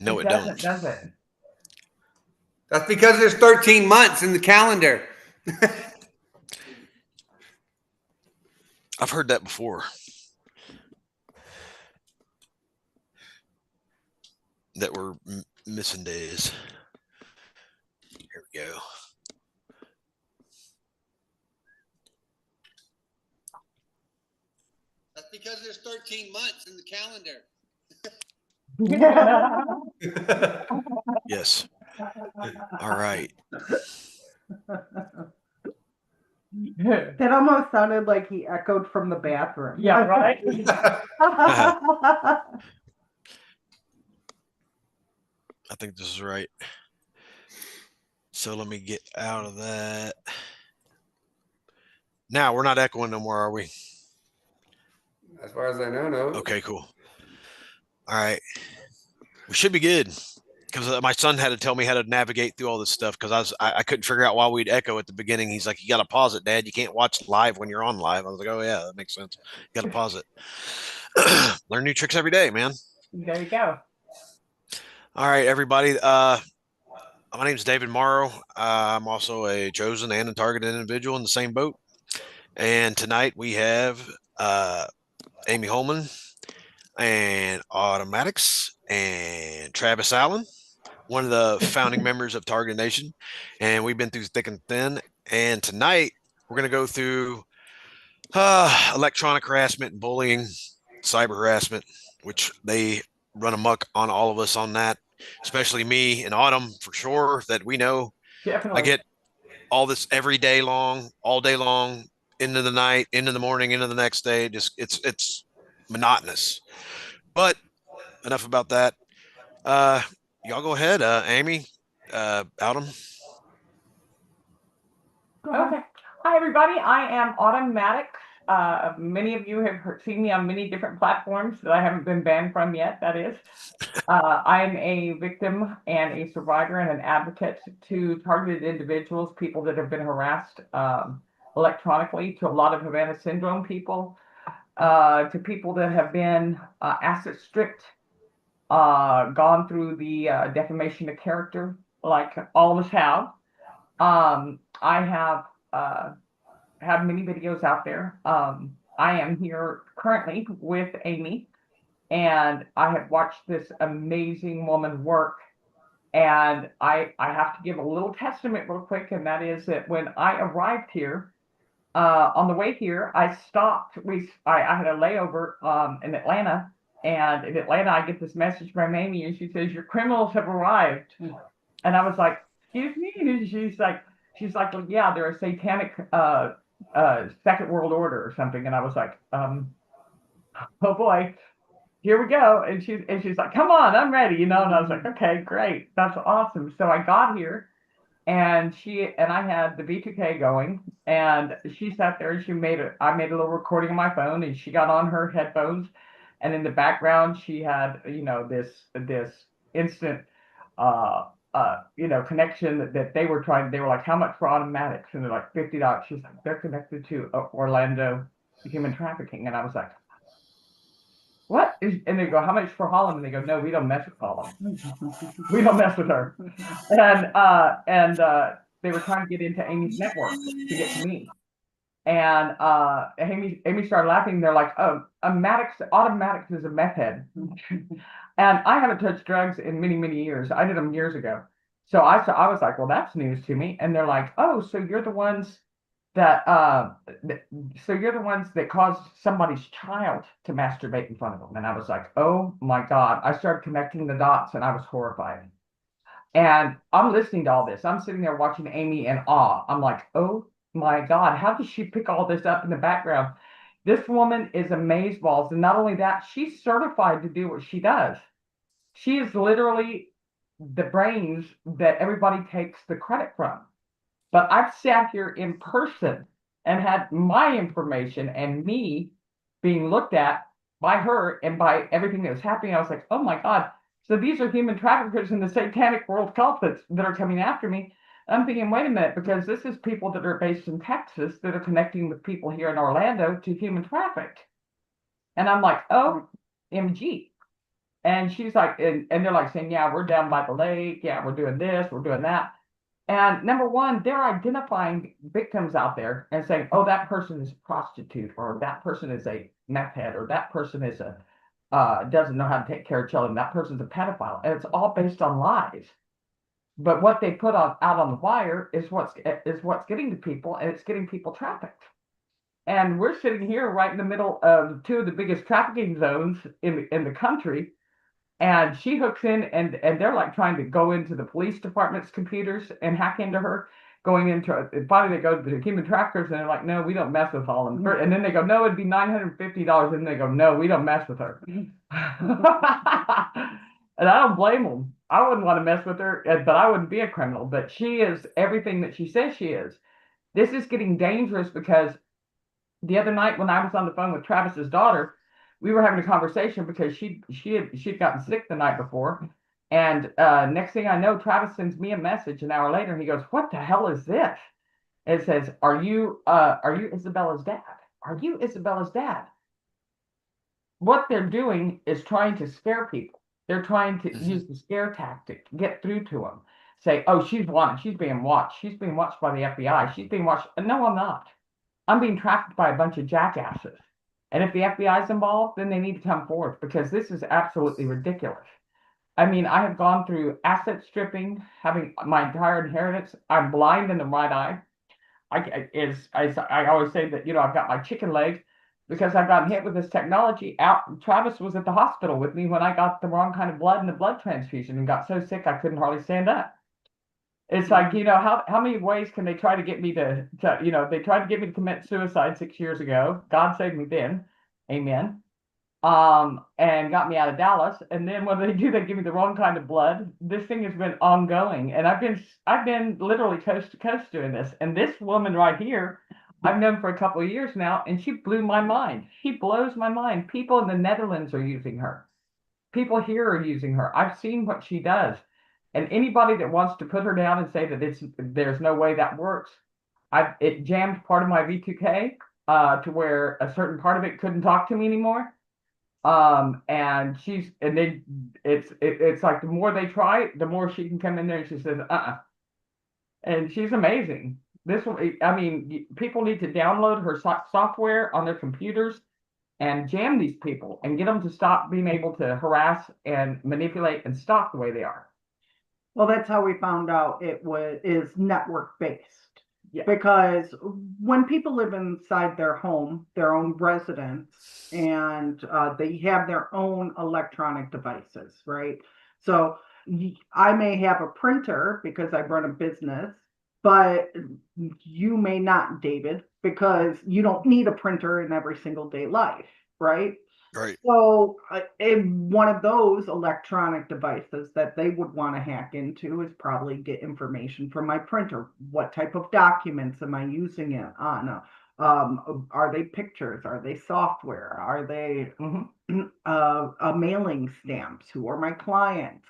No, It it don't. doesn't, does it? That's because there's 13 months in the calendar. I've heard that before. That we're missing days. Here we go. That's because there's 13 months in the calendar. Yes. All right. That almost sounded like he echoed from the bathroom. Yeah, right. I think this is right. So let me get out of that. Now we're not echoing no more, are we? As far as I know, no. Okay, cool. All right. We should be good. Because my son had to tell me how to navigate through all this stuff because I couldn't figure out why we'd echo at the beginning. He's like, you got to pause it, Dad. You can't watch live when you're on live. I was like, oh, yeah, that makes sense. You got to pause it. Learn new tricks every day, man. There you go. All right, everybody. My name is David Morrow. I'm also a chosen and a targeted individual in the same boat. And tonight we have Amy Holem and Autumn Mattox and Travis Allen, one of the founding members of Target Nation. And we've been through thick and thin. And tonight we're going to go through electronic harassment and bullying, cyber harassment, which they run amok on all of us on that, especially me and Autumn for sure, that we know. Definitely. I get all this every day long, all day long, into the night, into the morning, into the next day. Just it's monotonous. But enough about that. Y'all go ahead, Amy, Autumn. Okay. Hi, everybody. I am Autumn Mattox. Many of you have seen me on many different platforms that I haven't been banned from yet, that is. I'm a victim and a survivor and an advocate to targeted individuals, people that have been harassed electronically, to a lot of Havana syndrome people, to people that have been asset stripped, gone through the defamation of character, like all of us have. I have many videos out there. I am here currently with Amy, and I have watched this amazing woman work. And I have to give a little testament real quick, and that is that when I arrived here, on the way here, I stopped. I had a layover in Atlanta, and in Atlanta, I get this message from Amy, and she says, "Your criminals have arrived." And I was like, "Excuse me?" And she's like, well, "Yeah, they're a satanic second world order or something." And I was like, "Oh boy, here we go." And she's like, "Come on, I'm ready," And I was like, "Okay, great, that's awesome." So I got here, and I had the B2K going, and she sat there and I made a little recording on my phone, and she got on her headphones, and in the background she had this instant connection that they were like, "How much for automatics?" And they're like, $50. She's like, "They're connected to Orlando human trafficking." And I was like, "What?" And they go, "How much for Holland?" And they go, "No, we don't mess with Holland. We don't mess with her." And they were trying to get into Amy's network to get to me. And Amy started laughing. They're like, "Oh, Autumn Mattox is a meth head." And I haven't touched drugs in many, many years. I did them years ago. So I was like, "Well, that's news to me." And they're like, "Oh, so you're the ones that caused somebody's child to masturbate in front of them." And I was like, "Oh my God." I started connecting the dots, and I was horrified. And I'm listening to all this. I'm sitting there watching Amy in awe. I'm like, "Oh my God, how does she pick all this up in the background?" This woman is amazeballs. And not only that, she's certified to do what she does. She is literally the brains that everybody takes the credit from. But I've sat here in person and had my information and me being looked at by her and by everything that was happening. I was like, "Oh my God." So these are human traffickers in the satanic world cultists that are coming after me. I'm thinking, wait a minute, because this is people that are based in Texas that are connecting with people here in Orlando to human traffic. And I'm like, "Oh, MG." And she's like, and they're like saying, yeah, we're down by the lake. Yeah, we're doing this, we're doing that. And number one, they're identifying victims out there and saying, oh, that person is a prostitute, or that person is a meth head, or that person is a doesn't know how to take care of children. That person's a pedophile. And it's all based on lies. But what they put out on the wire is what's getting to people, and it's getting people trafficked. And we're sitting here right in the middle of two of the biggest trafficking zones in the country. And she hooks in, and they're like trying to go into the police department's computers and hack into her. Going into it, finally they go to the human traffickers, and they're like, "No, we don't mess with Holland." And then they go, "No, it'd be $950." And they go, "No, we don't mess with her." And I don't blame them. I wouldn't want to mess with her, but I wouldn't be a criminal. But she is everything that she says she is. This is getting dangerous because the other night when I was on the phone with Travis's daughter, we were having a conversation because she'd gotten sick the night before, and next thing I know, Travis sends me a message an hour later, and he goes, "What the hell is this?" It says, "Are you Isabella's dad? Are you Isabella's dad?" What they're doing is trying to scare people. They're trying to use the scare tactic to get through to them. Say, "Oh, she's wanted. She's being watched. She's being watched by the FBI. She's being watched." No, I'm not. I'm being trafficked by a bunch of jackasses. And if the FBI is involved, then they need to come forth, because this is absolutely ridiculous. I mean, I have gone through asset stripping, having my entire inheritance. I'm blind in the right eye. I always say that, I've got my chicken leg because I've gotten hit with this technology. Travis was at the hospital with me when I got the wrong kind of blood in the blood transfusion and got so sick I couldn't hardly stand up. It's like, how many ways can they try to get me to they tried to get me to commit suicide 6 years ago. God saved me then. Amen. And got me out of Dallas. And then when they do, they give me the wrong kind of blood. This thing has been ongoing. And I've been literally coast to coast doing this. And this woman right here, I've known for a couple of years now, and she blew my mind. She blows my mind. People in the Netherlands are using her. People here are using her. I've seen what she does. And anybody that wants to put her down and say that there's no way that works, it jammed part of my V2K to where a certain part of it couldn't talk to me anymore. And it's like the more they try it, the more she can come in there, and she says, and she's amazing. People need to download her software on their computers and jam these people and get them to stop being able to harass and manipulate and stalk the way they are. Well, that's how we found out is network based. Yeah. Because when people live inside their home, their own residence, and they have their own electronic devices, right? So I may have a printer because I run a business, but you may not, David, because you don't need a printer in every single day life, right? Right. So one of those electronic devices that they would want to hack into is probably get information from my printer. What type of documents am I using it on? Are they pictures? Are they software? Are they mailing stamps? Who are my clients?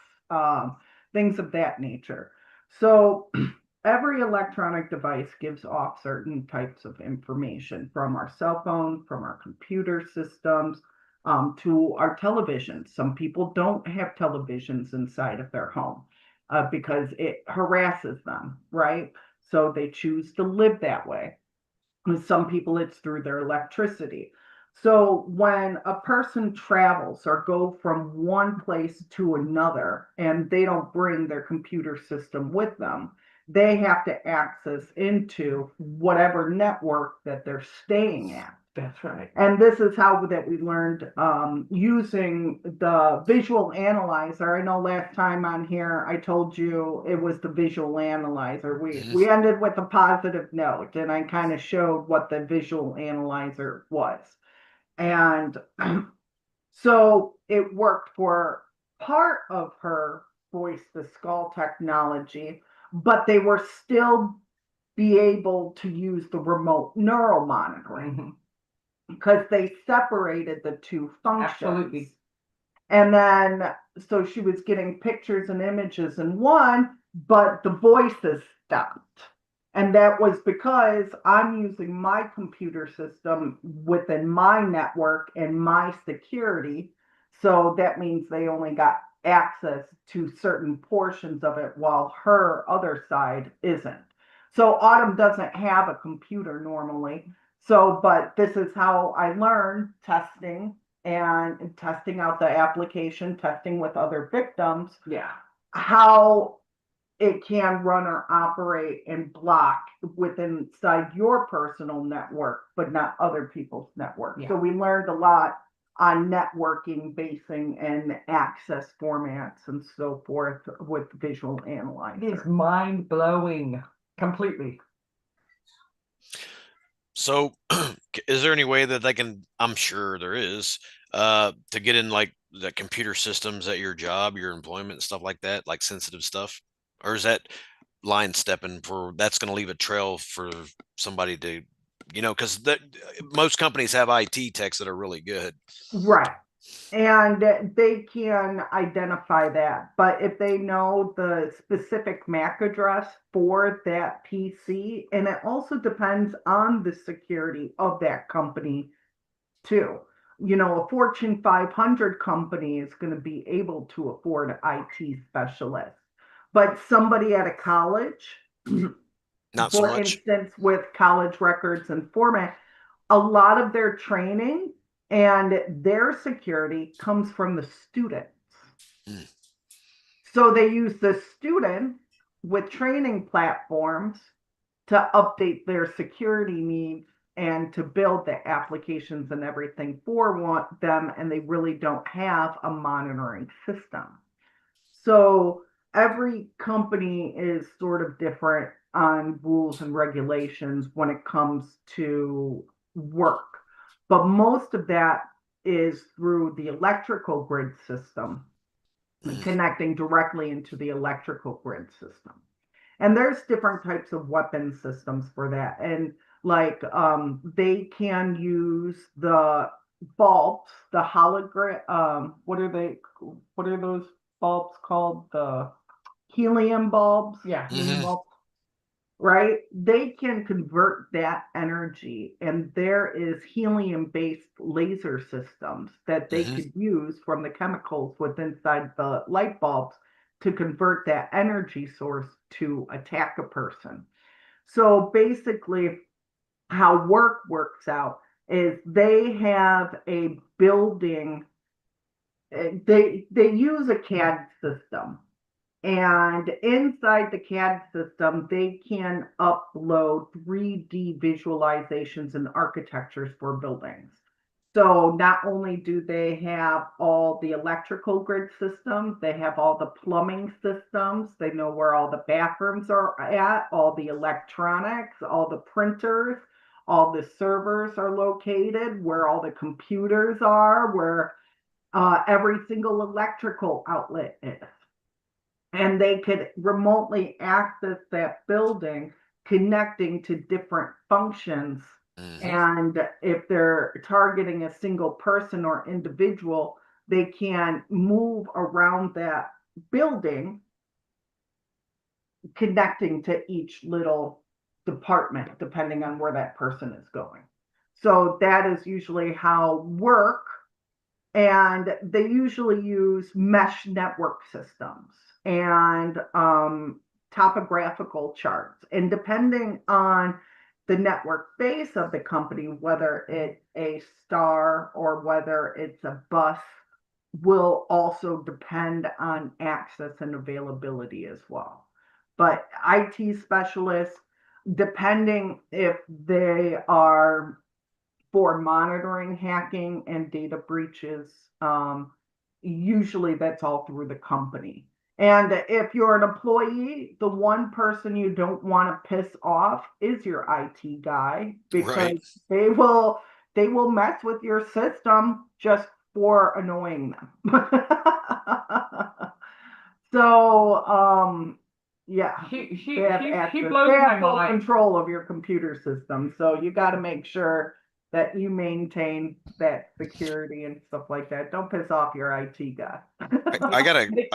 Things of that nature. So every electronic device gives off certain types of information, from our cell phone, from our computer systems, to our televisions. Some people don't have televisions inside of their home because it harasses them, right? So they choose to live that way. With some people, it's through their electricity. So when a person travels or go from one place to another and they don't bring their computer system with them, they have to access into whatever network that they're staying at. That's right. And this is how that we learned using the visual analyzer. I know last time on here I told you it was the visual analyzer. We ended with a positive note, and I kind of showed what the visual analyzer was. And so it worked for part of her voice to skull technology, but they were still be able to use the remote neural monitoring. Because they separated the two functions. Absolutely. And then, so she was getting pictures and images in one, but the voices stopped. And that was because I'm using my computer system within my network and my security. So that means they only got access to certain portions of it while her other side isn't. So Autumn doesn't have a computer normally. So, but this is how I learned testing and testing out the application, testing with other victims, Yeah. how it can run or operate and block within inside your personal network, but not other people's network. Yeah. So we learned a lot on networking, basing, and access formats and so forth with Visual It is Analyzer. mind blowing completely. So, is there any way that they can? I'm sure there is. To get in like the computer systems at your job, your employment, stuff like that, like sensitive stuff, or is that line stepping for that's going to leave a trail for somebody to, because most companies have IT techs that are really good. Right. And they can identify that. But if they know the specific MAC address for that PC, and it also depends on the security of that company too. A Fortune 500 company is going to be able to afford an IT specialist. But somebody at a college, Not so for much. instance, with college records and format, a lot of their training and their security comes from the students. Mm. So they use the student with training platforms to update their security needs and to build the applications and everything for them, and they really don't have a monitoring system. So every company is sort of different on rules and regulations when it comes to work. But most of that is through the electrical grid system, connecting directly into the electrical grid system. And there's different types of weapon systems for that. And like they can use the bulbs, the hologram, what are those bulbs called? The helium bulbs? Yeah. Mhm. Well, Right? They can convert that energy, and there is helium-based laser systems that they Mhm. could use from the chemicals within inside the light bulbs to convert that energy source to attack a person. So basically, how work works out is they have a building, they use a CAD system, and inside the CAD system, they can upload 3D visualizations and architectures for buildings. So not only do they have all the electrical grid systems, they have all the plumbing systems, they know where all the bathrooms are at, all the electronics, all the printers, all the servers are located, where all the computers are, where every single electrical outlet is. And they could remotely access that building, connecting to different functions. Mhm. And if they're targeting a single person or individual, they can move around that building, connecting to each little department, depending on where that person is going. So that is usually how work, and they usually use mesh network systems and topographical charts. And depending on the network base of the company, whether it's a star or whether it's a bus, will also depend on access and availability as well. But IT specialists, depending if they are for monitoring hacking and data breaches, usually that's all through the company. And if you're an employee, the one person you don't want to piss off is your IT guy, because Right. they will mess with your system just for annoying them. So yeah, she they have she access. blows They my have full mind. control of your computer system. So you got to make sure that you maintain that security and stuff like that. Don't piss off your IT guy. I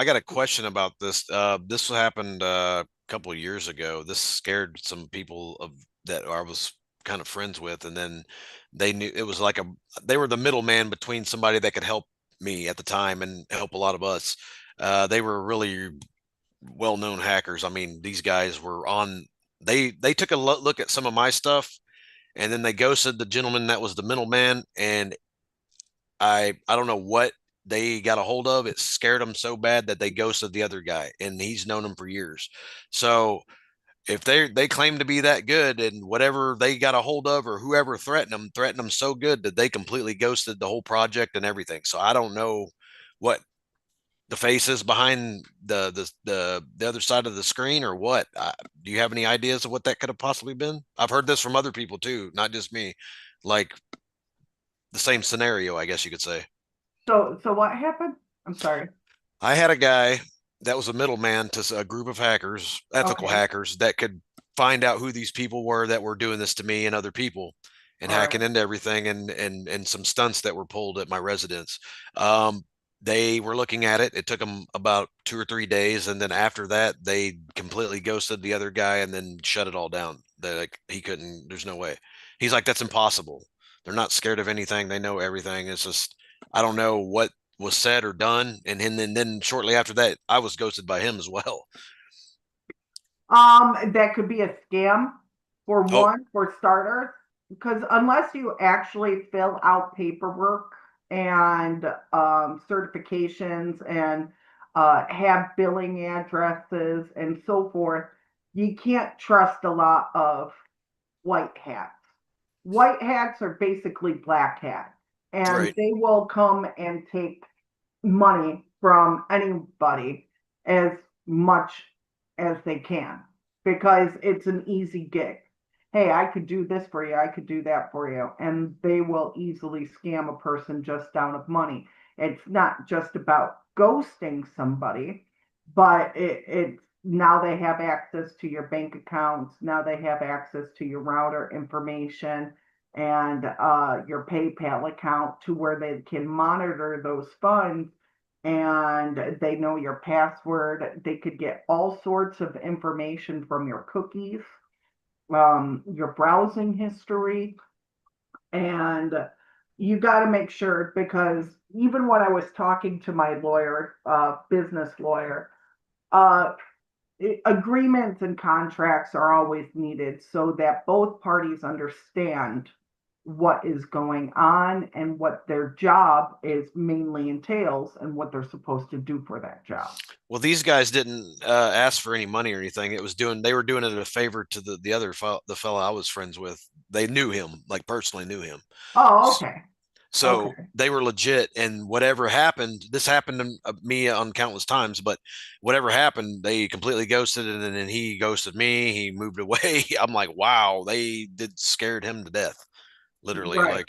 got a question about this. This happened a couple of years ago. This scared some people that I was kind of friends with, and then they knew it was like they were the middleman between somebody that could help me at the time and help a lot of us. They were really well-known hackers. I mean, these guys were on. They took a look at some of my stuff, and then they ghosted the gentleman that was the middleman. And I don't know what they got a hold of. It scared them so bad that they ghosted the other guy, and he's known him for years. So if they claim to be that good, and whatever they got a hold of or whoever threatened them so good that they completely ghosted the whole project and everything. So I don't know what the face is behind the other side of the screen or what. Do you have any ideas of what that could have possibly been? I've heard this from other people too, not just me. Like the same scenario, I guess you could say. So what happened? I'm sorry. I had a guy that was a middleman to a group of hackers, ethical Okay. hackers, that could find out who these people were that were doing this to me and other people and All right. hacking into everything, and some stunts that were pulled at my residence. They were looking at it. It took them about 2 or 3 days, and then after that, they completely ghosted the other guy and then shut it all down. They like he couldn't. There's no way. He's like, that's impossible. They're not scared of anything. They know everything. It's just I don't know what was said or done, and then shortly after that, I was ghosted by him as well. That could be a scam for Oh, one, for starters, because unless you actually fill out paperwork and certifications and have billing addresses and so forth, you can't trust a lot of white hats. White hats are basically black hats, and right. they will come and take money from anybody as much as they can because it's an easy gig. Hey, I could do this for you, I could do that for you. And they will easily scam a person just out of money. It's not just about ghosting somebody, but it's now they have access to your bank accounts, now they have access to your router information and your PayPal account to where they can monitor those funds and they know your password. They could get all sorts of information from your cookies, your browsing history, and you got to make sure because even when I was talking to my lawyer, business lawyer, uh, agreements and contracts are always needed so that both parties understand what is going on and what their job is mainly entails and what they're supposed to do for that job. Well, these guys didn't ask for any money or anything. They were doing it a favor to the fellow I was friends with. They knew him, like personally knew him. Oh, okay. So Okay. they were legit, and whatever happened, this happened to me on countless times. But whatever happened, they completely ghosted, and then he ghosted me. He moved away. I'm like, wow, they did scared him to death, literally. Right. Like,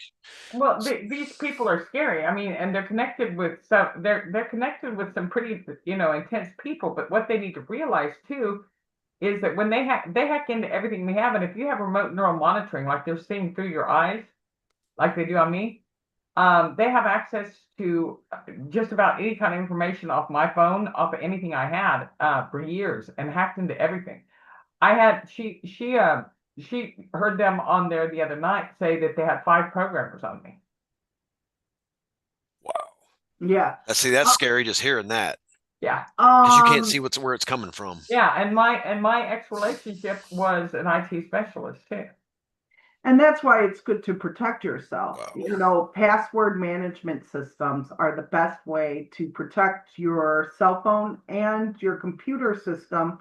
Well, these people are scary. I mean, and they're connected with they're connected with some pretty, intense people. But what they need to realize too is that when they hack into everything we have, and if you have remote neural monitoring, like they're seeing through your eyes, like they do on me, they have access to just about any kind of information off my phone, off of anything I had for years, and hacked into everything. I had she heard them on there the other night say that they had 5 programmers on me. wow. Yeah. See, that's scary just hearing that Yeah. because you can't see Um, where it's coming from. Yeah, and my ex relationship was an IT specialist too. and that's why it's good to protect yourself. Wow. You know, password management systems are the best way to protect your cell phone and your computer system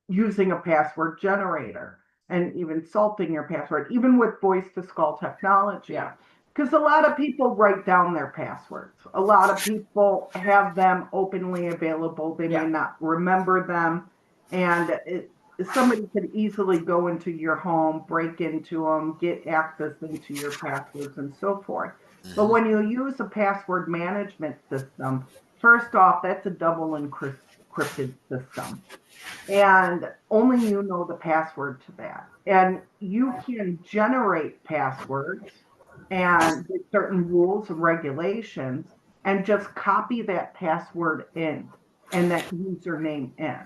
using a password generator and even salting your password, even with voice to skull technology. Yeah. Because a lot of people write down their passwords. A lot of people have them openly available. They may not remember them. And somebody could easily go into your home, break into them, get access into your passwords, and so forth. But Mm-hmm. when you use a password management system, first off, that's a double encrypted system and only you know the password to that. And you can generate passwords and certain rules and regulations and just copy that password in and that username in.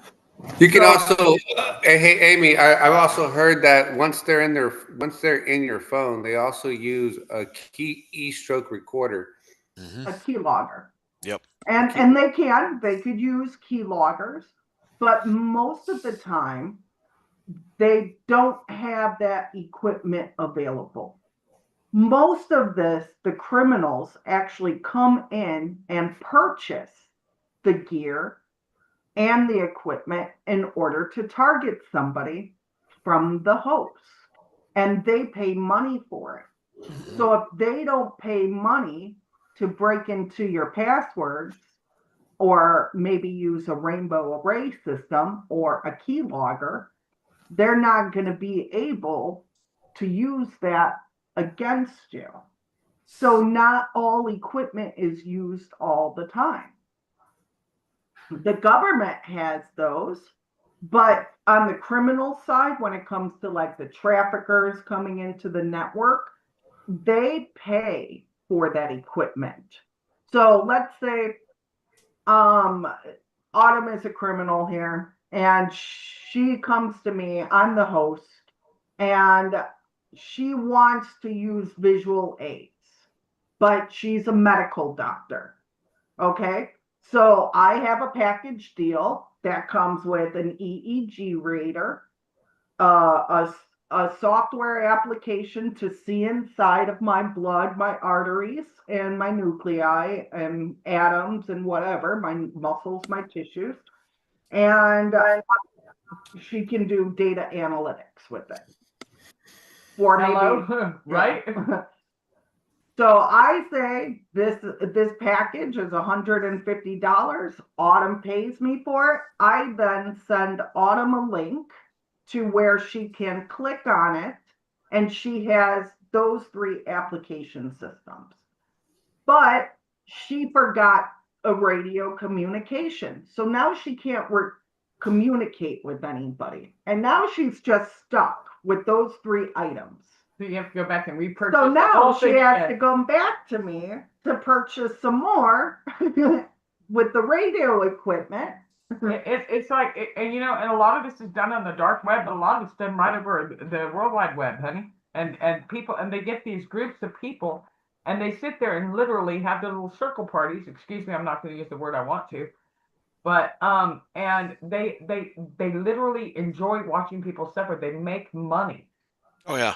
You can So, also, hey Amy, I've also heard that once they're in your phone, they also use a keystroke recorder, Hmm. a keylogger. Yep. And they could use keyloggers, but most of the time they don't have that equipment available. Most of the criminals actually come in and purchase the gear and the equipment in order to target somebody from the host, and they pay money for it. Mhm. So if they don't pay money to break into your passwords or maybe use a rainbow array system or a keylogger, they're not going to be able to use that against you. So not all equipment is used all the time. The government has those, but on the criminal side, when it comes to like the traffickers coming into the network, they pay for that equipment. So let's say Autumn is a criminal here, and she comes to me, I'm the host, and she wants to use visual aids, but she's a medical doctor. Okay. So I have a package deal that comes with an EEG reader, a software application to see inside of my blood, my arteries, and my nuclei, and atoms, and whatever, my muscles, my tissues. And she can do data analytics with it. For Hello, maybe, right? yeah. So I say this package is $150. Autumn pays me for it. I then send Autumn a link to where she can click on it, and she has those 3 application systems. But she forgot a radio communication. So now she can't communicate with anybody. And now she's just stuck with those 3 items. So you have to go back and repurchase. So the now whole she thing has again. to come back to me to purchase some more with the radio equipment. It's like, and you know, and a lot of this is done on the dark web, but a lot of it's done right over the World Wide Web, honey. And people, and they get these groups of people, and they sit there and literally have their little circle parties. Excuse me, I'm not going to use the word I want to, but and they literally enjoy watching people suffer. They make money, Oh yeah.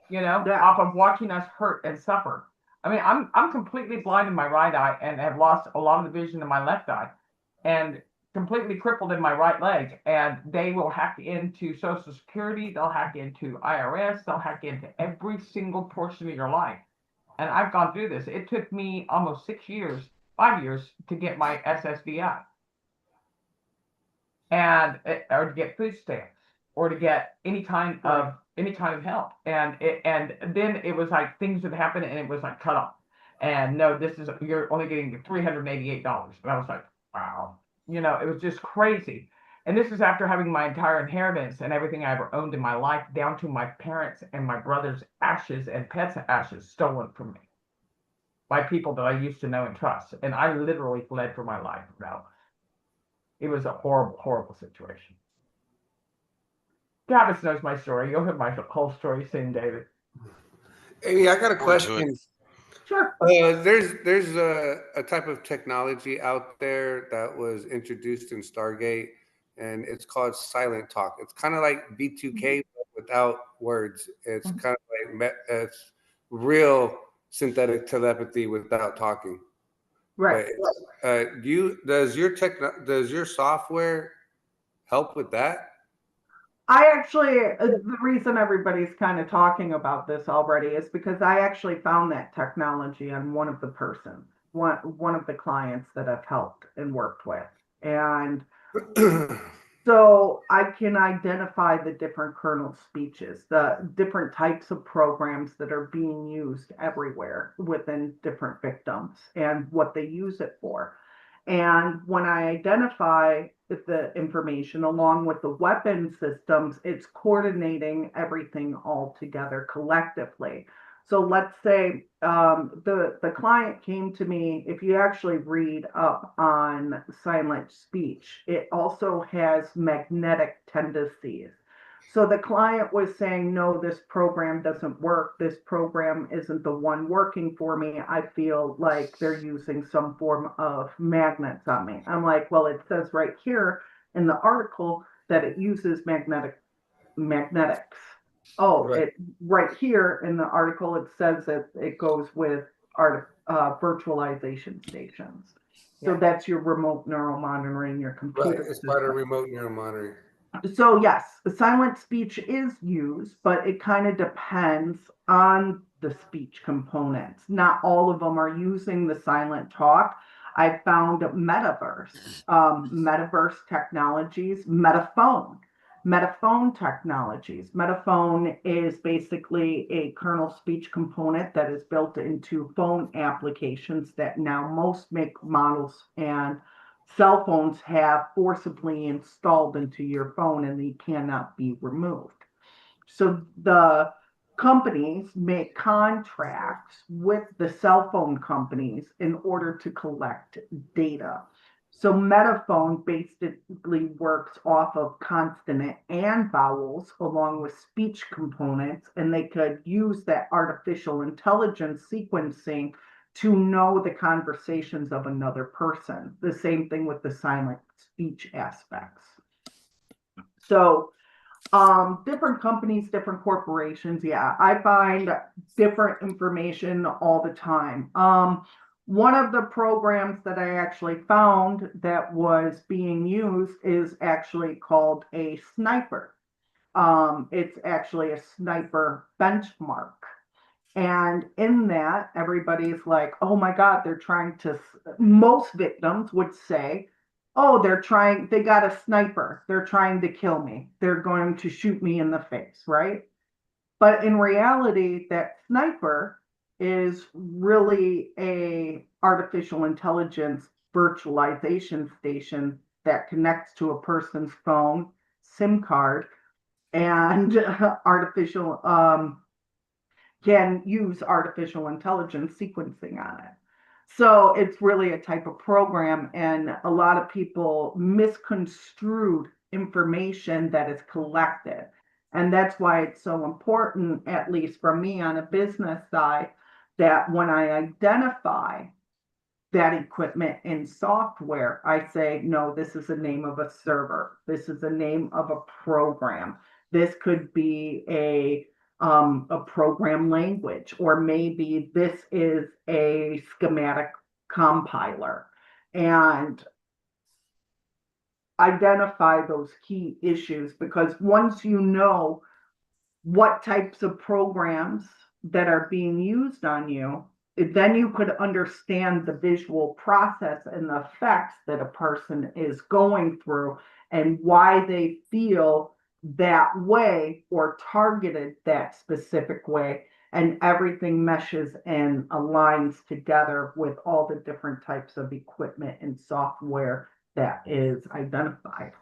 you know, Yeah. off of watching us hurt and suffer. I mean, I'm completely blind in my right eye and have lost a lot of the vision in my left eye, and completely crippled in my right leg. And they will hack into Social Security, they'll hack into IRS, they'll hack into every single portion of your life. And I've gone through this. It took me almost 6 years, 5 years to get my SSDI, and or to get food stamps, or to get any kind of help. And then it was like things would happen, and it was like cut off. And no, this is, you're only getting $388. And I was like, wow, you know, it was just crazy. And this is after having my entire inheritance and everything I ever owned in my life, down to my parents and my brother's ashes and pets' ashes, stolen from me by people that I used to know and trust. And I literally fled for my life. Now, it was a horrible, horrible situation. Travis knows my story. You'll hear my whole story soon, David. Amy, I got a Forward to it. question. Sure. There's a type of technology out there that was introduced in Stargate, and it's called Silent Talk. It's kind of like B2K but without words. It's kind of like it's real synthetic telepathy without talking. Right. But does your software help with that? I actually, the reason everybody's kind of talking about this already is because I actually found that technology on one of the persons, one of the clients that I've helped and worked with. And so I can identify the different kernel speeches, the different types of programs that are being used everywhere within different victims and what they use it for. And when I identify the information along with the weapon systems, it's coordinating everything all together collectively. So let's say the client came to me. If you actually read up on silent speech, it also has magnetic tendencies. So the client was saying, no, this program doesn't work. This program isn't the one working for me. I feel like they're using some form of magnets on me. I'm like, well, it says right here in the article that it uses magnetics. Oh, Right. right here in the article, it says that it goes with virtualization stations. So Yeah. that's your remote neural monitoring, your Right. computer It's part of system. remote neural monitoring. So yes, the silent speech is used, but it kind of depends on the speech components. Not all of them are using the silent talk. I found metaverse technologies, metaphone technologies. Metaphone is basically a kernel speech component that is built into phone applications that now most make models and cell phones have forcibly installed into your phone and they cannot be removed. So the companies make contracts with the cell phone companies in order to collect data. So Metaphone basically works off of consonant and vowels along with speech components, and they could use that artificial intelligence sequencing to know the conversations of another person. The same thing with the silent speech aspects. So different companies, different corporations. Yeah, I find different information all the time. One of the programs that I actually found that was being used is actually called a sniper. It's actually a sniper benchmark. And in that, everybody's like, oh my God, they're trying to, most victims would say, oh, they got a sniper. They're trying to kill me. They're going to shoot me in the face, right? But in reality, that sniper is really a artificial intelligence virtualization station that connects to a person's phone, SIM card, and artificial can use artificial intelligence sequencing on it. So it's really a type of program, and a lot of people misconstrued information that is collected. And that's why it's so important, at least for me on a business side, that when I identify that equipment in software, I say, no, this is the name of a server. This is the name of a program. This could be a program language, or maybe this is a schematic compiler, and identify those key issues, because once you know what types of programs that are being used on you, then you could understand the visual process and the effects that a person is going through and why they feel that way or targeted that specific way. And everything meshes and aligns together with all the different types of equipment and software that is identified.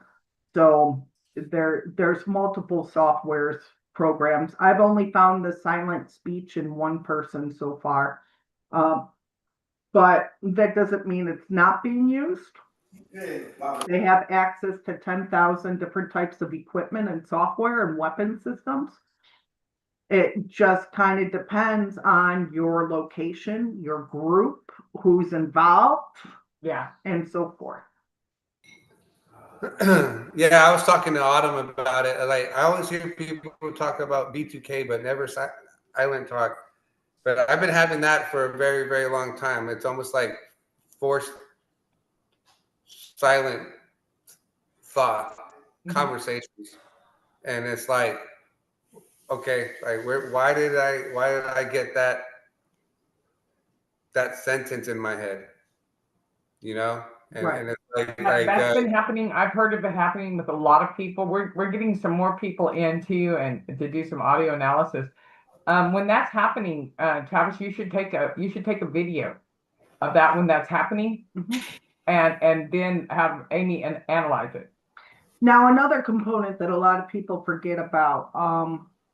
So there's multiple softwares programs. I've only found the silent speech in one person so far, but that doesn't mean it's not being used. They have access to 10,000 different types of equipment and software and weapon systems. It just kind of depends on your location, your group, who's involved, Yeah. and so forth. Yeah, I was talking to Autumn about it. Like, I always hear people talk about B2K, but never silent talk. But I've been having that for a very, very long time. It's almost like forced silent thought conversations, and it's like, okay, like why did I get that sentence in my head? You know, Right. and it's like That's been happening. I've heard of it happening with a lot of people. We're getting some more people in too, and to do some audio analysis. When that's happening, Travis, you should take a video of that when that's happening, and then have Amy analyze it. Now, another component that a lot of people forget about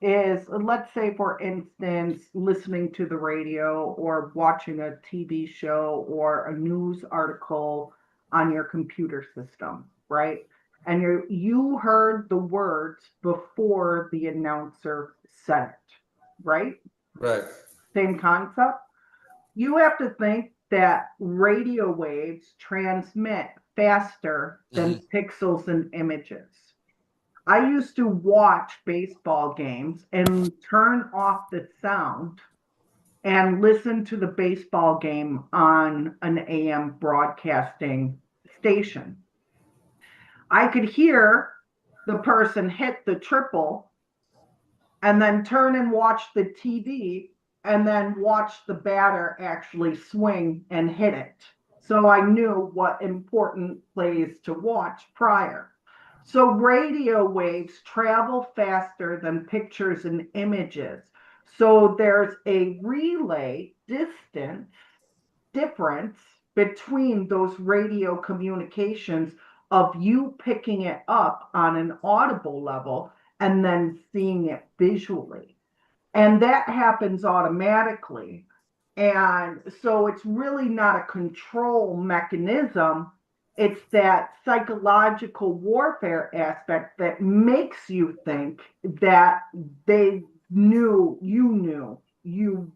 is, let's say, for instance, listening to the radio or watching a TV show or a news article on your computer system, right? and you heard the words before the announcer said it, right? Right. Same concept. You have to think that radio waves transmit faster than pixels and images. I used to watch baseball games and turn off the sound and listen to the baseball game on an AM broadcasting station. I could hear the person hit the triple and then turn and watch the TV and then watch the batter actually swing and hit it. So I knew what important plays to watch prior. So radio waves travel faster than pictures and images. So there's a relay distance difference between those radio communications of you picking it up on an audible level and then seeing it visually. And that happens automatically. And so it's really not a control mechanism. It's that psychological warfare aspect that makes you think that they knew you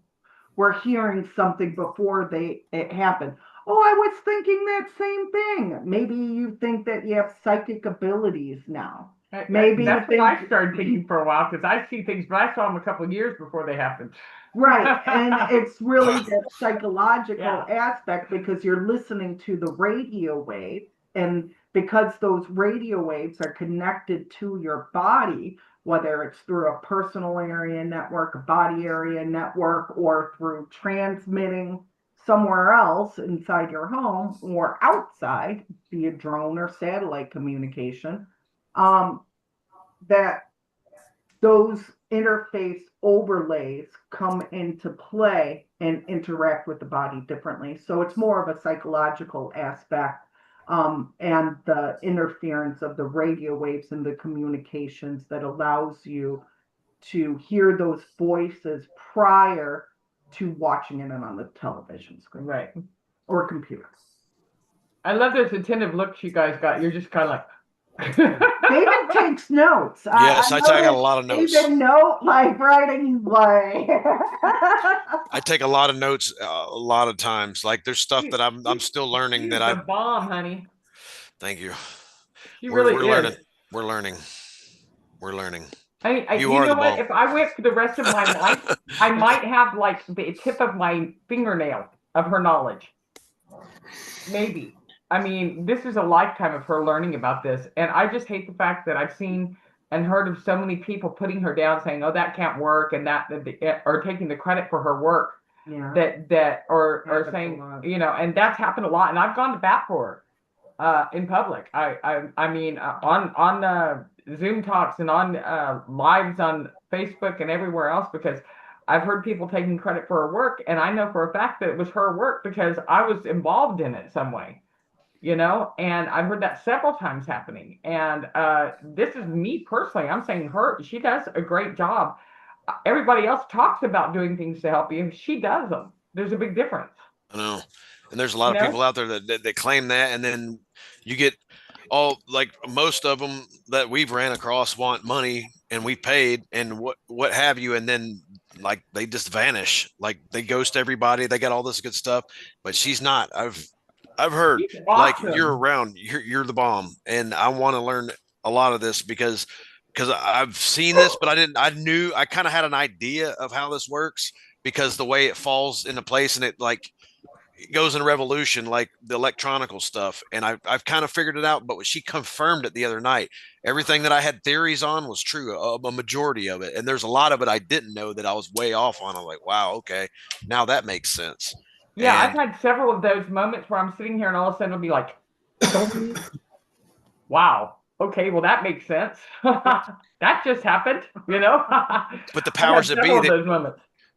were hearing something before it happened. Oh, I was thinking that same thing. Maybe you think that you have psychic abilities now. Maybe that's what I started thinking for a while, because I see things, but I saw them a couple of years before they happened. Right. And it's really that psychological aspect, because you're listening to the radio wave, and because those radio waves are connected to your body, whether it's through a personal area network, a body area network, or through transmitting somewhere else inside your home or outside via drone or satellite communication, that those interface overlays come into play and interact with the body differently. So it's more of a psychological aspect, and the interference of the radio waves and the communications that allows you to hear those voices prior to watching it on the television screen. Right. Or computer. I love those attentive looks you guys got. You're just kind of like, David takes notes. Yes, I got a lot of notes. David note like writing like. I take a lot of notes a lot of times. Like there's stuff that I'm still learning that I'm bomb, honey. Thank you. We're learning. We're learning. We're learning. You know what? If I went for the rest of my life, I might have like the tip of my fingernail of her knowledge. Maybe. I mean, this is a lifetime of her learning about this. And I just hate the fact that I've seen and heard of so many people putting her down, saying, oh, that can't work, and or taking the credit for her work. Yeah. Or saying, you know, and that's happened a lot. And I've gone to bat for her in public. I mean, on Zoom talks and on lives on Facebook and everywhere else, because I've heard people taking credit for her work. And I know for a fact that it was her work because I was involved in it some way. You know, and I've heard that several times happening. And this is me personally. I'm saying she does a great job. Everybody else talks about doing things to help you. She does them. There's a big difference. I know. And there's a lot of people out there that claim that. And then you get like most of them that we've ran across want money, and we paid and what have you. And then like they just vanish. Like they ghost everybody. They got all this good stuff, but she's not. I've heard like you're around, you're the bomb, and I want to learn a lot of this because I've seen this, but I kind of had an idea of how this works because the way it falls into place and it goes in revolution, like the electronical stuff. And I've kind of figured it out, but she confirmed it the other night. Everything that I had theories on was true, a majority of it. And there's a lot of it I didn't know that I was way off on. I'm like, wow, okay, now that makes sense. Yeah, I've had several of those moments where I'm sitting here and all of a sudden it'll be like, wow, okay, well, that makes sense. That just happened, you know? But the powers that be,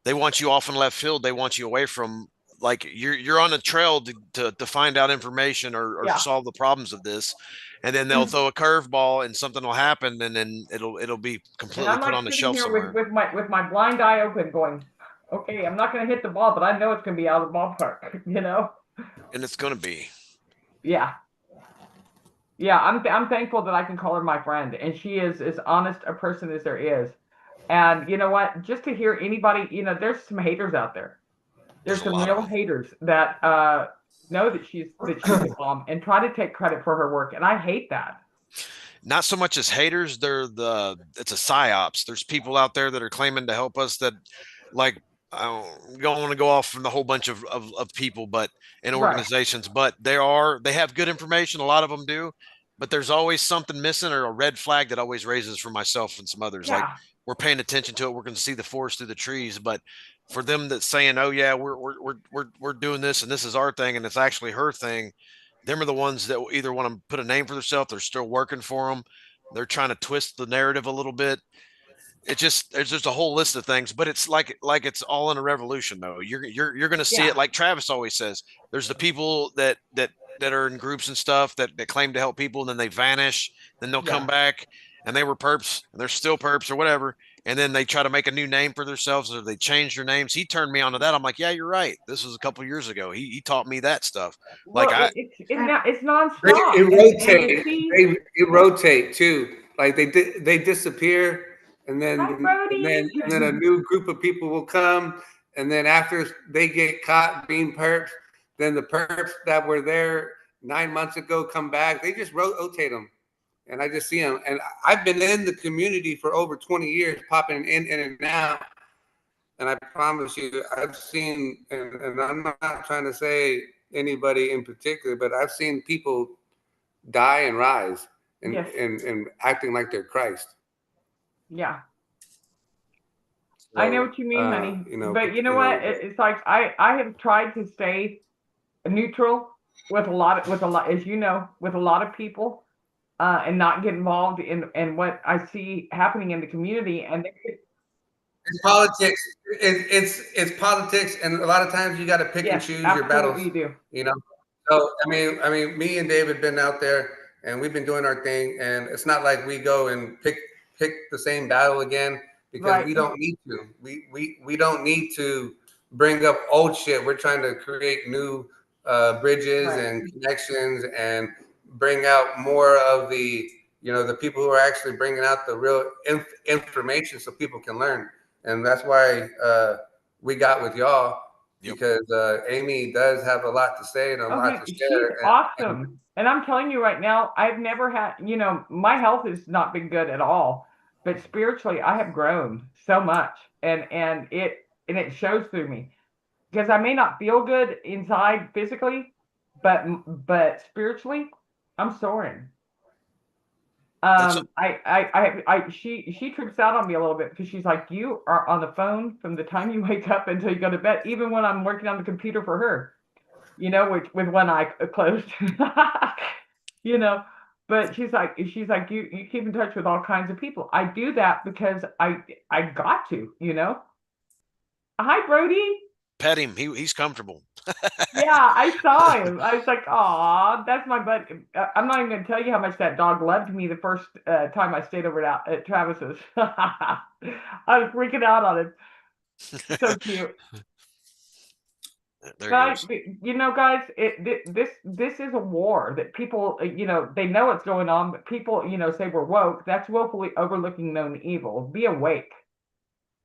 they want you off in left field. They want you away from, like, you're on a trail to find out information or solve the problems of this. And then they'll throw a curveball and something will happen, and then it'll be completely put on the shelf somewhere. With my blind eye open going, okay, I'm not going to hit the ball, but I know it's going to be out of the ballpark, you know? And it's going to be. Yeah. Yeah, I'm thankful that I can call her my friend, and she is as honest a person as there is. And you know what? Just to hear anybody, there's some haters out there. There's There's a some lot of real them. haters that know that she's a bomb and try to take credit for her work, and I hate that. Not so much as haters, it's a psyops. There's people out there that are claiming to help us that, like, I don't want to go off from the whole bunch of people, but in Right. organizations, but they have good information. A lot of them do, but there's always something missing or a red flag that always raises for myself and some others. Like, Yeah. we're paying attention to it. We're going to see the forest through the trees, but for them that's saying, "Oh yeah, we're doing this and this is our thing," and it's actually her thing, them are the ones that will either want to put a name for themselves, they're still working for them, they're trying to twist the narrative a little bit. It just there's just a whole list of things, but it's like it's all in a revolution though. You're going to see it Yeah. like Travis always says. There's the people that are in groups and stuff that claim to help people, and then they vanish, then they'll come Yeah. back and they were perps and they're still perps or whatever, and then they try to make a new name for themselves or they change their names. He turned me on to that. I'm like, yeah, you're right. This was a couple years ago. He taught me that stuff. Like Well, I it's nonstop, It and to rotate. see. It rotate too. Like they disappear, and Hi, then a Brody. new group of people will come, and then after they get caught being perps, then the perps that were there 9 months ago come back. They just rotate them, and I just see them. And I've been in the community for over 20 years, popping in and out. And I promise you, I've seen, and I'm not trying to say anybody in particular, but I've seen people die and rise Yes. and acting like they're Christ. Yeah. I know So, what you mean, honey. But you know you what? know, It's like I have tried to stay neutral with a lot, as you know, with a lot of people, and not get involved in what I see happening in the community. And it's politics. It's politics, and a lot of times you got to pick and yes, choose your battles. absolutely you do. You know. So I mean, me and David been out there, and we've been doing our thing, and it's not like we go and pick the same battle again because Right. we don't need to. We don't need to bring up old shit. We're trying to create new bridges Right. and connections and bring out more of the people who are actually bringing out the real information so people can learn. And that's why we got with y'all Yep. because Amy does have a lot to say and a lot Okay, to she's share. awesome. And I'm telling you right now, I've never had, my health has not been good at all, but spiritually I have grown so much, and it shows through me, because I may not feel good inside physically, but spiritually I'm soaring. That's She trips out on me a little bit because she's like, you are on the phone from the time you wake up until you go to bed, even when I'm working on the computer for her, which with one eye closed, you know. But she's like, you keep in touch with all kinds of people. I do that because I got to. Hi, Brody. pet him. He's comfortable. Yeah, I saw him. I was like, "Aw, that's my butt." I'm not even going to tell you how much that dog loved me the first time I stayed over at Travis's. I was freaking out on him. So cute. There he Guys, goes. guys, this is a war that people, they know what's going on, but people, say we're woke. That's willfully overlooking known evil. Be awake.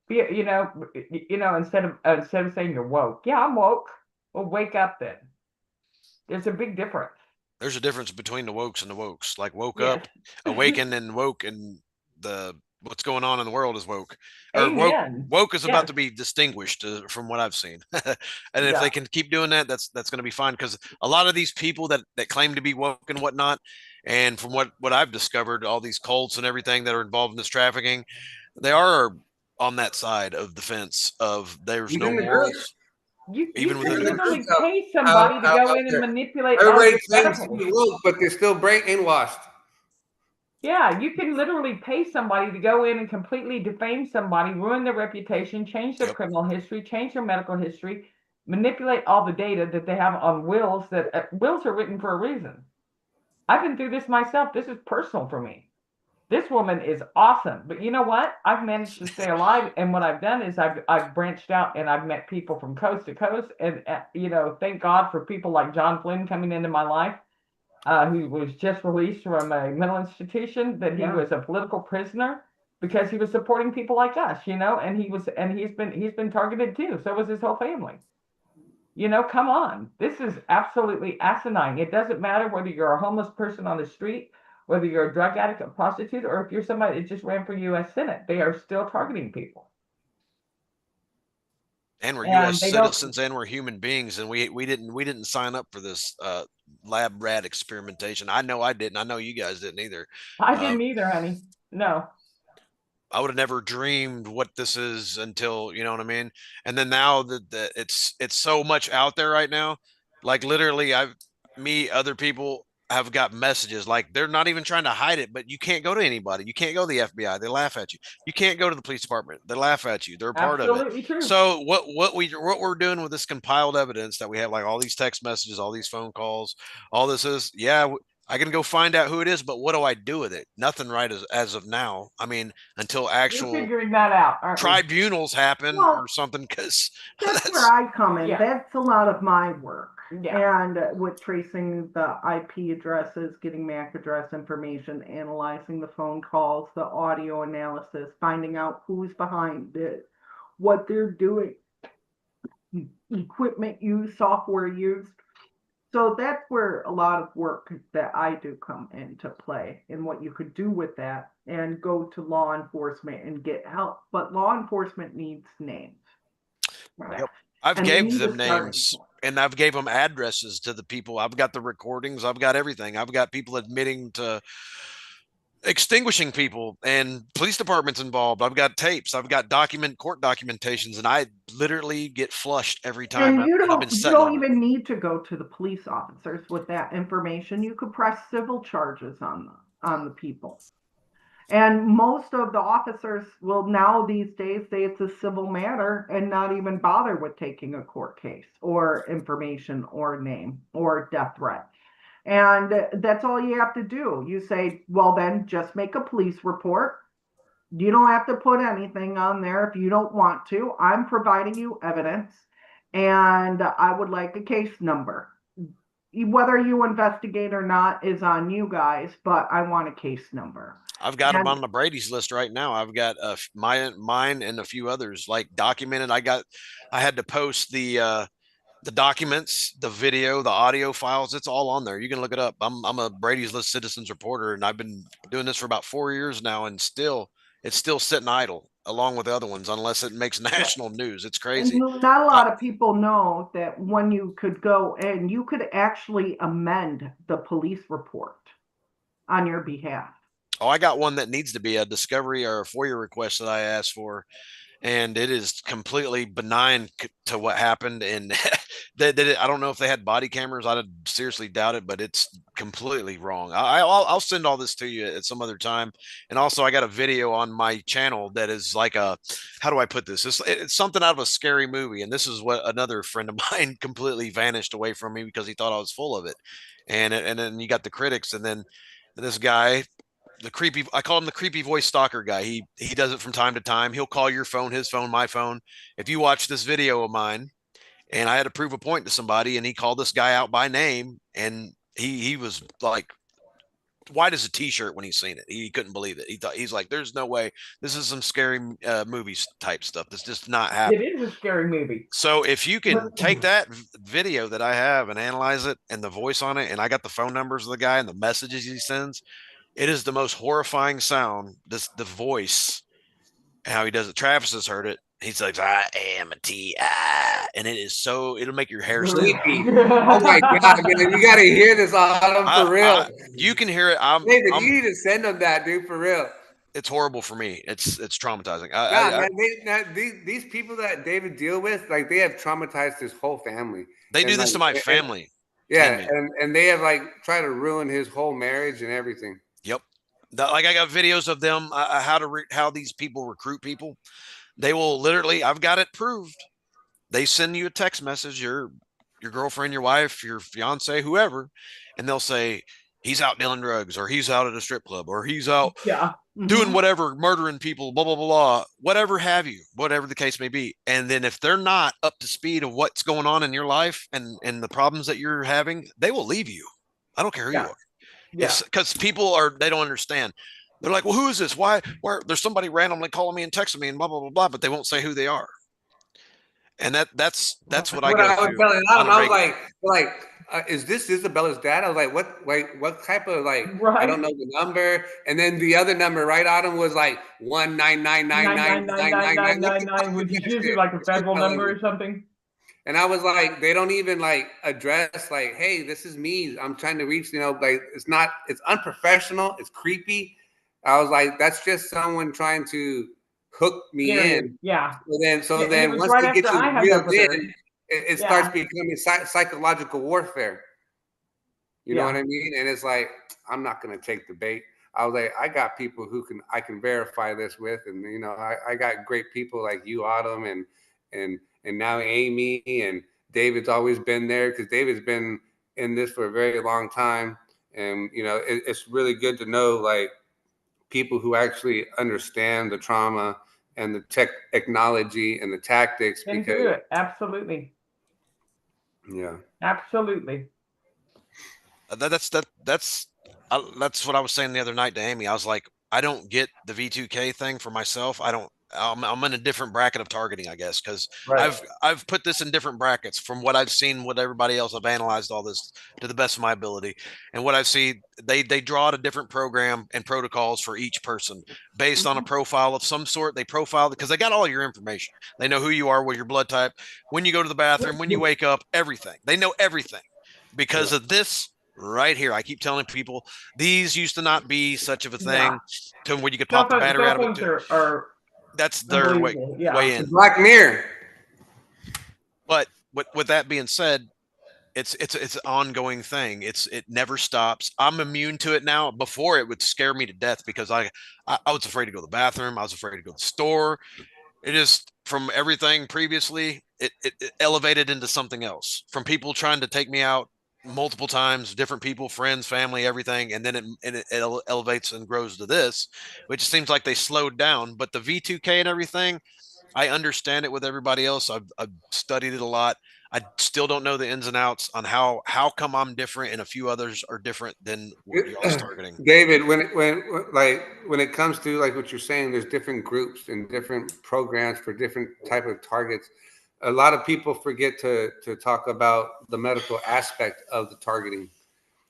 Instead of saying you're woke. Yeah, I'm woke. Well, wake up then. There's a big difference. There's a difference between the wokes and the wokes. Like woke Yes. up, awakened, and woke, and the what's going on in the world is woke. Or Amen. woke is about Yes. to be distinguished from what I've seen. And if Yeah. they can keep doing that, that's going to be fine. Because a lot of these people that claim to be woke and whatnot, and from what I've discovered, all these cults and everything that are involved in this trafficking, they are on that side of the fence of there's no Even the groups, morals, You even can within the even the groups. literally groups pay out, somebody to out, go out in and there. manipulate all Everybody your claims to medical. be woke, but they're still brainwashed. Yeah, you can literally pay somebody to go in and completely defame somebody, ruin their reputation, change their Yep. criminal history, change their medical history, manipulate all the data that they have on wills, that wills are written for a reason. I've been through this myself. This is personal for me. This woman is awesome. But you know what? I've managed to stay alive, and what I've done is I've branched out and I've met people from coast to coast, and thank God for people like John Flynn coming into my life. He was just released from a mental institution, that he was a political prisoner because he was supporting people like us, and he's been targeted too. So was his whole family. Come on. This is absolutely asinine. It doesn't matter whether you're a homeless person on the street, whether you're a drug addict, a prostitute, or if you're somebody that just ran for U.S. Senate. They are still targeting people. And we're And U.S. citizens, and we're human beings, and we didn't sign up for this lab rat experimentation. I know I didn't. I know you guys didn't either. I didn't either, honey. No. I would have never dreamed what this is until, you know what I mean? And then now that it's so much out there right now, like literally other people have got messages, like they're not even trying to hide it, but you can't go to anybody. You can't go to the FBI. They laugh at you. You can't go to the police department. They laugh at you. They're a part of it. Absolutely true. So what we're doing with this compiled evidence that we have, like all these text messages, all these phone calls, all this is, yeah, I can go find out who it is, but what do I do with it? Nothing, right, as of now. I mean, until We're actual figuring that out, aren't we? tribunals happen or something, because That's where I come in. Yeah. That's a lot of my work. Yeah. And with tracing the IP addresses, getting MAC address information, analyzing the phone calls, the audio analysis, finding out who's behind it, what they're doing, equipment used, software used. So that's where a lot of work that I do come into play, and what you could do with that, and go to law enforcement and get help. But law enforcement needs names. Yep. I've And gave them names, and I've gave them addresses to the people. I've got the recordings. I've got everything. I've got people admitting to extinguishing people, and police departments involved. I've got tapes. I've got court documentations, and I literally get flushed every time. And you don't even need to go to the police officers with that information. You could press civil charges on the people. And most of the officers will now these days say it's a civil matter and not even bother with taking a court case or information or name or death threat. And that's all you have to do. You say, well, then just make a police report. You don't have to put anything on there if you don't want to. I'm providing you evidence, and I would like a case number. Whether you investigate or not is on you guys, but I want a case number. I've got them on the Brady's list right now. I've got mine and a few others, like documented. I had to post the documents, the video, the audio files. It's all on there. You can look it up. I'm a Brady's List citizens reporter, and I've been doing this for about 4 years now, and it's still sitting idle along with the other ones, unless it makes national news. It's crazy. And not a lot of people know that when you could go and you could actually amend the police report on your behalf. Oh, I got one that needs to be a discovery or a FOIA request that I asked for, and it is completely benign to what happened. And I don't know if they had body cameras. I seriously doubt it, but it's completely wrong. I'll send all this to you at some other time. And also, I got a video on my channel that is like how do I put this? It's something out of a scary movie. And this is what another friend of mine completely vanished away from me because he thought I was full of it. And then you got the critics, and then this guy, I call him the creepy voice stalker guy. He does it from time to time. He'll call your phone, his phone, my phone. If you watch this video of mine, and I had to prove a point to somebody, and he called this guy out by name, and he was like white as a t-shirt when he seen it. He couldn't believe it. He's like, there's no way. This is some scary movies type stuff. That's just not happening. It is a scary movie. So if you can take that video that I have and analyze it, and the voice on it, and I got the phone numbers of the guy and the messages he sends, it is the most horrifying sound. The voice, how he does it. Travis has heard it. He's like, I am a T, and it is so, it'll make your hair stand. Oh my God, man. You got to hear this, Autumn, for real. You can hear it. David, you need to send them that, dude, for real. It's horrible for me. It's traumatizing. These people that David deal with, like, they have traumatized his whole family. They do this to my family. Yeah, and they have, like, tried to ruin his whole marriage and everything. Yep. Like, I got videos of them, how these people recruit people. They will literally, I've got it proved. They send you a text message, your girlfriend, your wife, your fiance, whoever, and they'll say, he's out dealing drugs, or he's out at a strip club, or he's out doing whatever, murdering people, blah, blah, blah, blah, whatever have you, whatever the case may be. And then if they're not up to speed of what's going on in your life and the problems that you're having, they will leave you. I don't care who you are. Yeah. It's because they don't understand. They're like, well, who is this? Why? There's somebody randomly calling me and texting me and blah, blah, blah, blah, but they won't say who they are. And that's what I What go I was through telling on Adam, a I was regular. is this Isabella's dad? I was like, what type of I don't Right. know the number. And then the other number, right, Adam, was like 199999999, which is usually shit. like a federal number or something. And I was like, they don't even like address like, hey, this is me. I'm trying to reach, like it's unprofessional. It's creepy. I was like, that's just someone trying to hook me in. Yeah. So And it then was once right they get after you I hung up reeled with her. in, it starts becoming psychological warfare. You know what I mean? And it's like, I'm not going to take the bait. I was like, I got people I can verify this with. And, I got great people like you, Autumn, and now Amy, and David's always been there because David's been in this for a very long time. And, it's really good to know like people who actually understand the trauma and the technology and the tactics. And Because do it. Absolutely. yeah, absolutely. That's what I was saying the other night to Amy. I was like, I don't get the V2K thing for myself. I'm in a different bracket of targeting, I guess, because I've put this in different brackets from what I've seen with everybody else. I've analyzed all this to the best of my ability, and what I've seen, they draw out a different program and protocols for each person based on a profile of some sort. They profile because they got all your information. They know who you are, what your blood type, when you go to the bathroom, when you wake up, everything. They know everything because of this right here. I keep telling people these used to not be such of a thing to where you could pop the battery out of it. That's their way in. Black Mirror. But with that being said, it's an ongoing thing. It never stops. I'm immune to it now. Before it would scare me to death because I was afraid to go to the bathroom. I was afraid to go to the store. It just from everything previously, it elevated into something else. From people trying to take me out multiple times, different people, friends, family, everything, and then it elevates and grows to this, which seems like they slowed down. But the V2K and everything, I understand it with everybody else. I've studied it a lot. I still don't know the ins and outs on how come I'm different and a few others are different than what y'all's targeting. David, when it comes to like what you're saying, there's different groups and different programs for different type of targets. A lot of people forget to talk about the medical aspect of the targeting.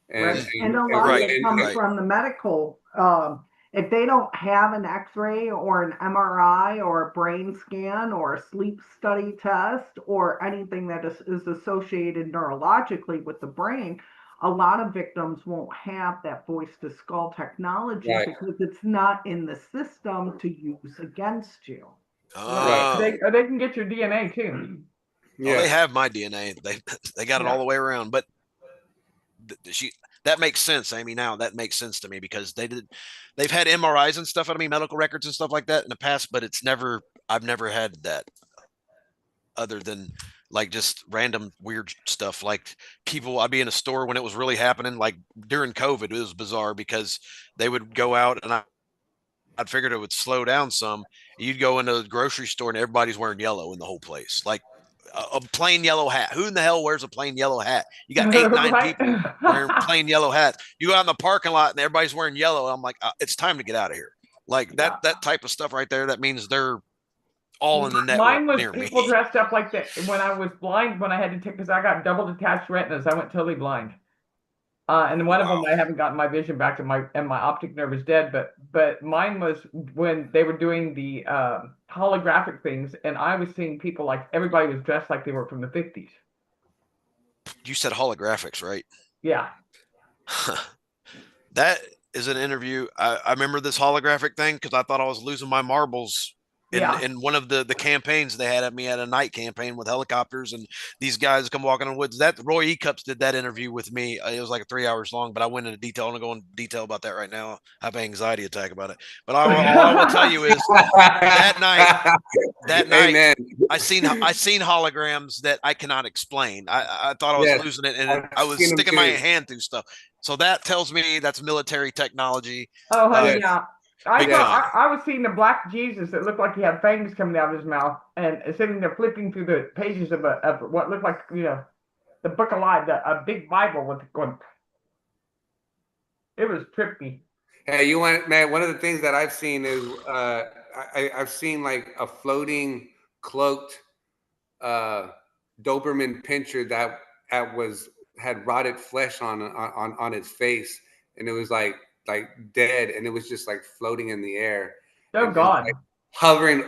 And a lot of it comes from the medical. If they don't have an X-ray or an MRI or a brain scan or a sleep study test or anything that is associated neurologically with the brain, a lot of victims won't have that voice to skull technology because it's not in the system to use against you. They can get your DNA too. Yeah. They have my DNA. They got it all the way around. But that makes sense, Amy. Now that makes sense to me because they've had MRIs and stuff out of me, medical records and stuff like that in the past, but I've never had that other than like just random weird stuff. Like I'd be in a store when it was really happening, like during COVID. It was bizarre because they would go out and I'd figured it would slow down some. You'd go into the grocery store and everybody's wearing yellow in the whole place. Like a plain yellow hat. Who in the hell wears a plain yellow hat? You got 8-9 people wearing plain yellow hats. You go out in the parking lot and everybody's wearing yellow. And I'm like, it's time to get out of here. Like that type of stuff right there. That means they're all in the network. Mine was people dressed up like that when I was blind. When I had to take because I got double detached retinas. I went totally blind. And one of them, I haven't gotten my vision back, and my optic nerve is dead. But mine was when they were doing the holographic things, and I was seeing people like everybody was dressed like they were from the 50s. You said holographics, right? Yeah. That is an interview. I remember this holographic thing because I thought I was losing my marbles. In one of the campaigns they had at me at a night campaign with helicopters and these guys come walking in the woods. That Roy E. Cups did that interview with me. It was like 3 hours long, but I went into detail. I'm going to go into detail about that right now. I have an anxiety attack about it. But all I will tell you is that night, I seen holograms that I cannot explain. I thought I was losing it, and I was sticking my hand through stuff. So that tells me that's military technology. Oh, honey, yeah. I was seeing the black Jesus that looked like he had fangs coming out of his mouth and sitting there flipping through the pages of what looked like, the Book of Life, a big Bible with going. was trippy. Hey, you want, man, one of the things that I've seen is I've seen like a floating cloaked Doberman pincher that had rotted flesh on its face, and it was like dead, and it was just like floating in the air Oh and just God. like hovering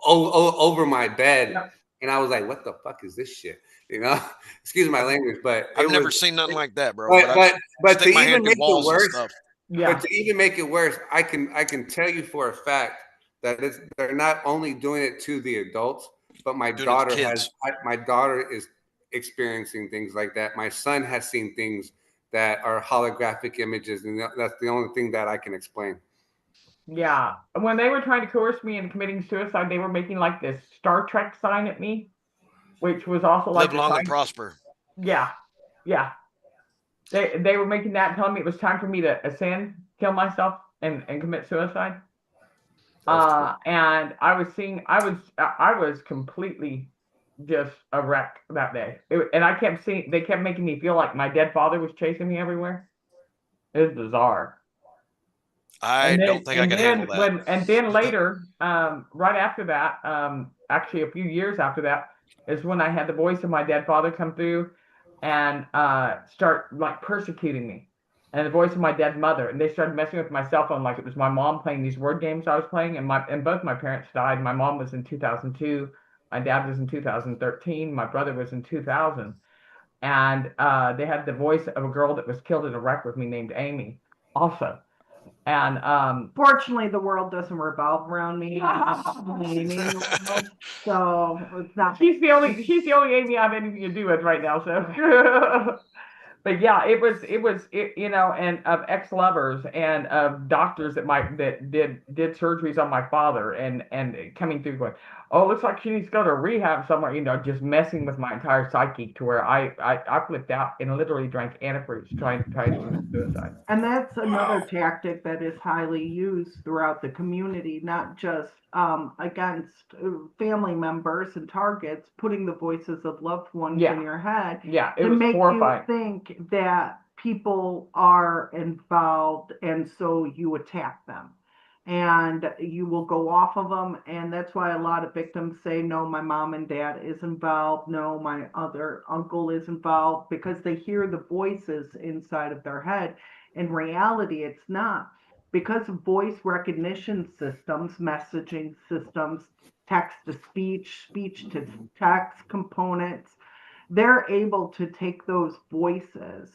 over my bed. Yep. And I was like, what the fuck is this shit? You know, excuse my language, but I've it never was, seen nothing like that, bro. But but to stick my even hand through make it walls and worse, stuff. Yeah. but to even make it worse, I can tell you for a fact that they're not only doing it to the adults, but my Doing it to daughter kids. my daughter is experiencing things like that. My son has seen things that are holographic images, and that's the only thing that I can explain. Yeah. When they were trying to coerce me into committing suicide, they were making like this Star Trek sign at me, which was also like Live the long and sign. prosper. Yeah. Yeah. They were making that and telling me it was time for me to ascend, kill myself, and commit suicide. And I was completely just a wreck that day. And I kept seeing, they kept making me feel like my dead father was chasing me everywhere. It was bizarre. I don't think I could handle that. And then later, right after that, actually a few years after that, is when I had the voice of my dead father come through and start like persecuting me, and the voice of my dead mother, and they started messing with my cell phone like it was my mom playing these word games I was playing, and both my parents died. My mom was in 2002, my dad was in 2013, my brother was in 2000, and they had the voice of a girl that was killed in a wreck with me named Amy, also. And Fortunately, the world doesn't revolve around me. So it's not. She's the only Amy I have anything to do with right now. So, but yeah, it was you know, and of ex-lovers and of doctors that did surgeries on my father, and coming through going, oh, looks like she needs to go to rehab somewhere. You know, just messing with my entire psyche to where I flipped out and literally drank antifreeze trying to commit suicide. And that's another tactic that is highly used throughout the community, not just against family members and targets, putting the voices of loved ones Yeah. in your head Yeah, it to was make horrifying. you think that people are involved, and so you attack them. And you will go off of them. And that's why a lot of victims say, no, my mom and dad is involved. No, my other uncle is involved, because they hear the voices inside of their head. In reality, it's not. Because of voice recognition systems, messaging systems, text to speech, speech to text components, they're able to take those voices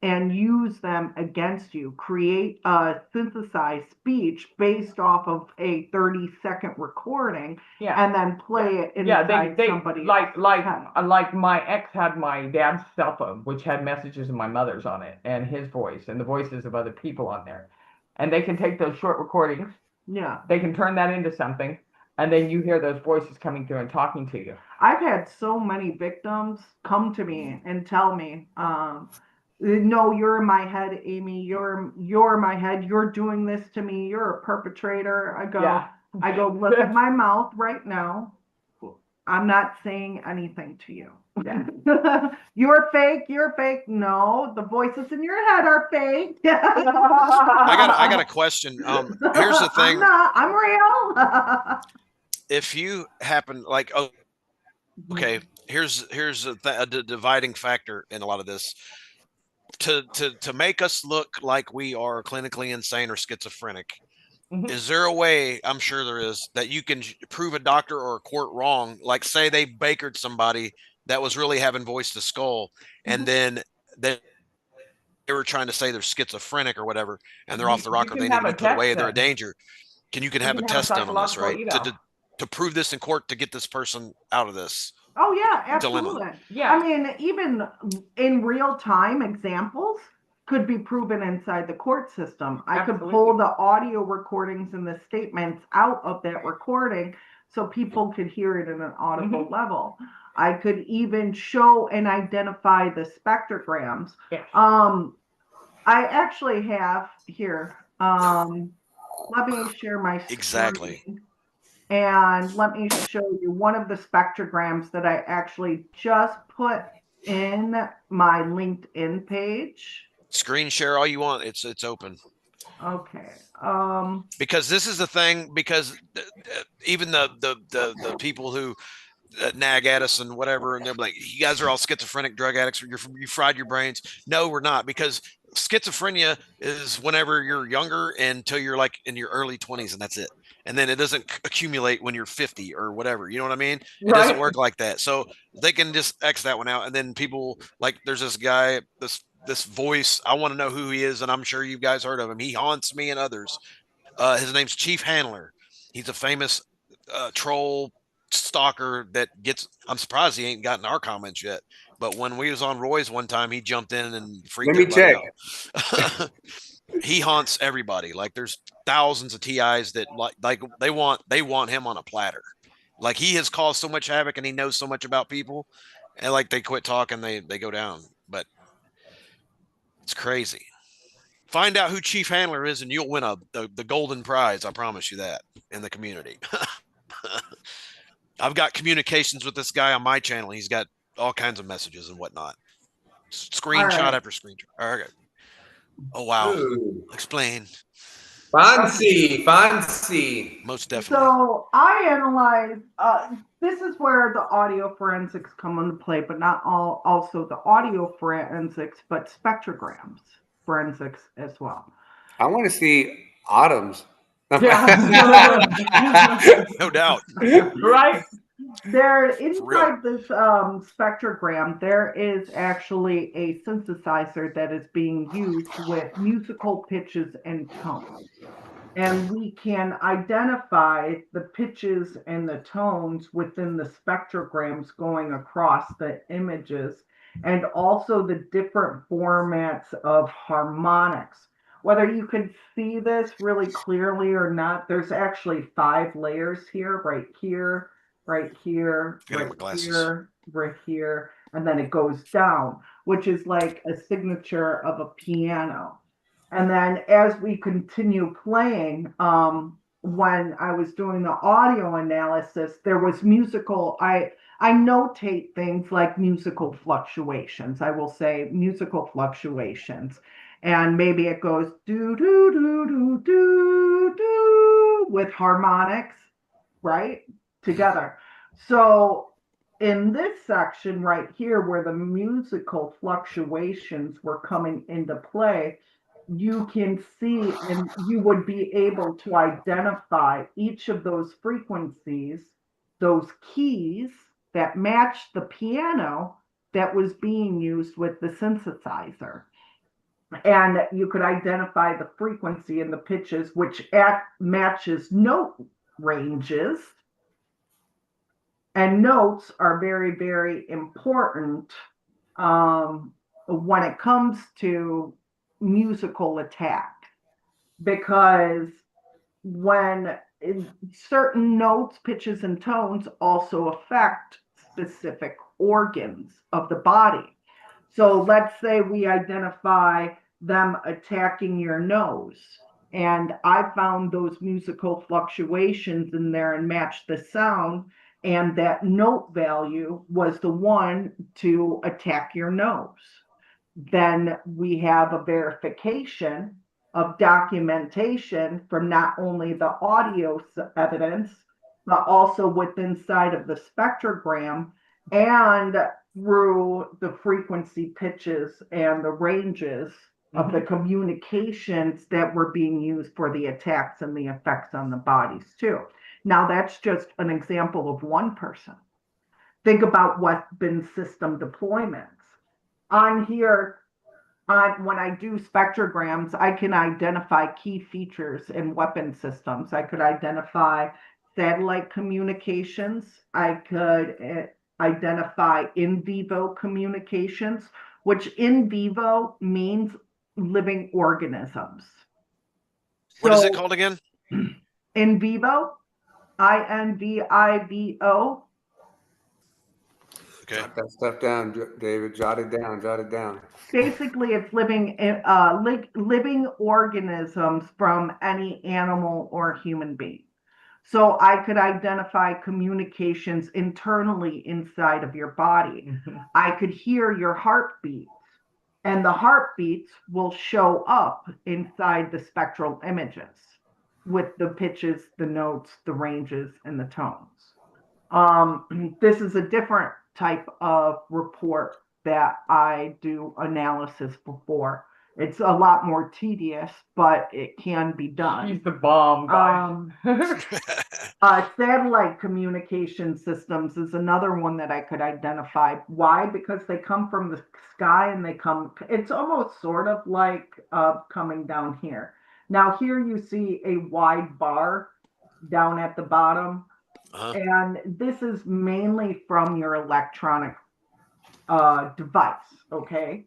and use them against you, create a synthesized speech based off of a 30-second recording, Yeah. and then play it Yeah, inside they somebody like else's head. like my ex had my dad's cell phone, which had messages of my mother's on it, and his voice, and the voices of other people on there, and they can take those short recordings, Yeah. they can turn that into something, and then you hear those voices coming through and talking to you. I've had so many victims come to me and tell me, no, you're in my head, Amy. You're in my head. You're doing this to me. You're a perpetrator. Yeah. I go, look at my mouth right now. I'm not saying anything to you. Yeah. You're fake. You're fake. No, the voices in your head are fake. I got a question. Here's the thing. I'm not. I'm real. If you happen like, oh, okay, here's a dividing factor in a lot of this. To make us look like we are clinically insane or schizophrenic, Mhm. is there a way, I'm sure there is, that you can prove a doctor or a court wrong? Like, say they bakered somebody that was really having voice to skull, and then they were trying to say they're schizophrenic or whatever, and they're off the You rocker, can they need have to a be put test away, they're a done. danger. You can You have a can have a test done on this, psychological right? eval. To prove this in court to get this person out of this Oh yeah, dilemma. absolutely. Yeah. I mean, even in real time, examples could be proven inside the court system. I could pull the audio recordings and the statements out of that recording so people could hear it at an audible level. I could even show and identify the spectrograms. Yes. I actually have here, let me share my screen. Exactly. And let me show you one of the spectrograms that I actually just put in my LinkedIn page. Screen share all you want. It's open. Okay. Because this is the thing. Because even the people who nag at us and whatever, and they're like, "You guys are all schizophrenic drug addicts. You fried your brains." No, we're not, because schizophrenia is whenever you're younger until you're like in your early 20s, and that's it. And then it doesn't accumulate when you're 50 or whatever. You know what I mean? It doesn't Right. work like that. So they can just X that one out. And then people like, there's this guy, this voice. I want to know who he is, and I'm sure you guys heard of him. He haunts me and others. His name's Chief Handler. He's a famous troll stalker that gets. I'm surprised he ain't gotten our comments yet. But when we was on Roy's one time, he jumped in and freaked Let me everybody check. out. He haunts everybody. Like there's thousands of TIs that like they want him on a platter. Like he has caused so much havoc and he knows so much about people, and like they quit talking, they go down. But it's crazy. Find out who Chief Handler is, and you'll win the golden prize. I promise you that, in the community. I've got communications with this guy on my channel. He's got all kinds of messages and whatnot. Screenshot after screenshot. All right. Oh wow. Ooh. Explain. Fancy. Most definitely. So I analyze, this is where the audio forensics come into play, but not also the audio forensics, but spectrograms forensics as well. I want to see Autumn's. Yeah. No doubt. Right. There, inside this spectrogram, there is actually a synthesizer that is being used with musical pitches and tones. And we can identify the pitches and the tones within the spectrograms going across the images, and also the different formats of harmonics. Whether you can see this really clearly or not, there's actually 5 layers here, right here, right here, right here, right here, and then it goes down, which is like a signature of a piano. And then as we continue playing, when I was doing the audio analysis, there was musical, I notate things like musical fluctuations. I will say musical fluctuations. And maybe it goes do do do do do do with harmonics, right? Together. So in this section right here, where the musical fluctuations were coming into play, you can see and you would be able to identify each of those frequencies, those keys that match the piano that was being used with the synthesizer. And you could identify the frequency and the pitches, which matches note ranges. And notes are very, very important when it comes to musical attack, because when certain notes, pitches, and tones also affect specific organs of the body. So let's say we identify them attacking your nose, and I found those musical fluctuations in there and matched the sound, and that note value was the one to attack your nose. Then we have a verification of documentation from not only the audio evidence, but also within inside of the spectrogram and through the frequency pitches and the ranges of the communications that were being used for the attacks and the effects on the bodies too. Now that's just an example of one person. Think about what's been system deployments. On here, when I do spectrograms, I can identify key features in weapon systems. I could identify satellite communications. I could identify in vivo communications, which in vivo means living organisms. What is it called again? In vivo, INVIVO. Okay. Jot that stuff down, David. Jot it down. Jot it down. Basically, it's living organisms from any animal or human being. So I could identify communications internally inside of your body. I could hear your heartbeats. and the heartbeats will show up inside the spectral images with the pitches, the notes, the ranges, and the tones. This is a different type of report that I do analysis before. It's a lot more tedious, but it can be done. She's the bomb, guys. Satellite communication systems is another one that I could identify. Why? Because they come from the sky and it's almost sort of like coming down here. Now here you see a wide bar down at the bottom. And this is mainly from your electronic device, okay?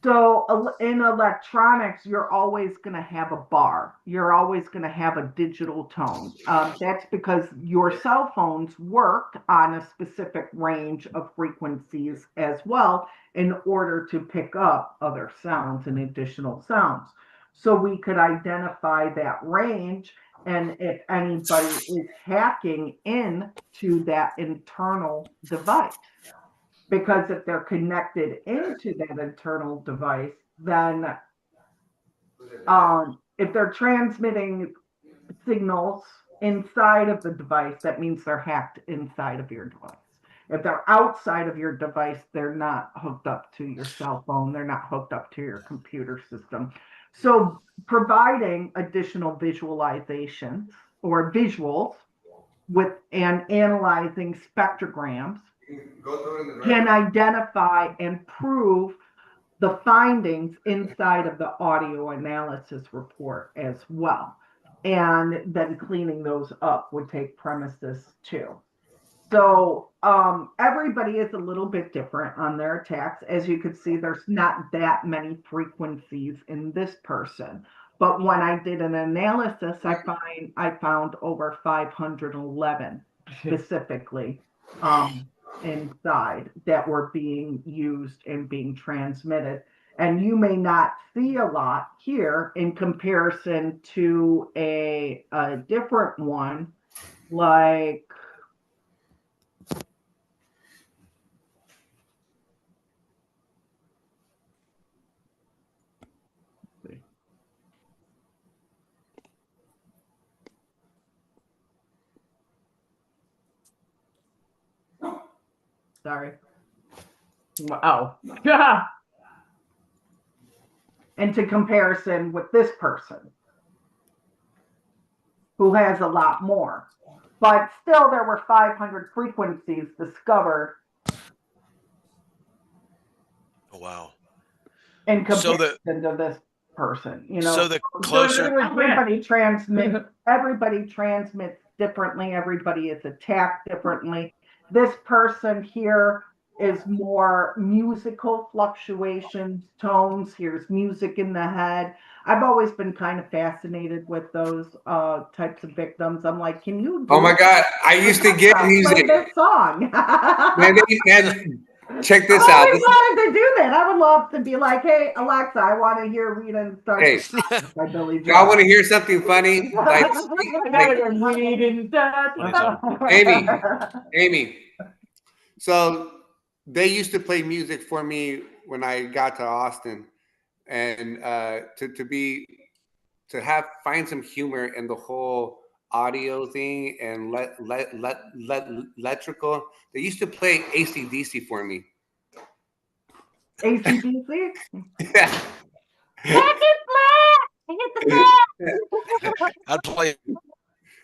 So in electronics, you're always going to have a bar. You're always going to have a digital tone. That's because your cell phones work on a specific range of frequencies as well in order to pick up other sounds and additional sounds. So we could identify that range, and if anybody is hacking into that internal device. Because if they're connected into that internal device, then if they're transmitting signals inside of the device, that means they're hacked inside of your device. If they're outside of your device, they're not hooked up to your cell phone. They're not hooked up to your computer system. So providing additional visualizations or visuals and analyzing spectrograms can identify and prove the findings inside of the audio analysis report as well. And then cleaning those up would take premises too. So everybody is a little bit different on their attacks. As you can see, there's not that many frequencies in this person. But when I did an analysis, I found over 511 specifically inside that were being used and being transmitted. And you may not see a lot here in comparison to a different one, like sorry. Wow. Into comparison with this person who has a lot more. But still, there were 500 frequencies discovered. Oh, wow. In comparison to this person, So the closer everybody transmits differently. Everybody is attacked differently. This person here is more musical fluctuations, tones. Here's music in the head. I've always been kind of fascinated with those types of victims. I'm like, can you? Oh my God! I used to get music. This song. Check this out. I always wanted to do that. I would love to be like, hey, Alexa, I want to hear Read and Start. Hey, y'all want to hear something funny? Amy. So they used to play music for me when I got to Austin, and find some humor in the whole audio thing and electrical. They used to play AC/DC for me. AC/DC? Yeah. I'd play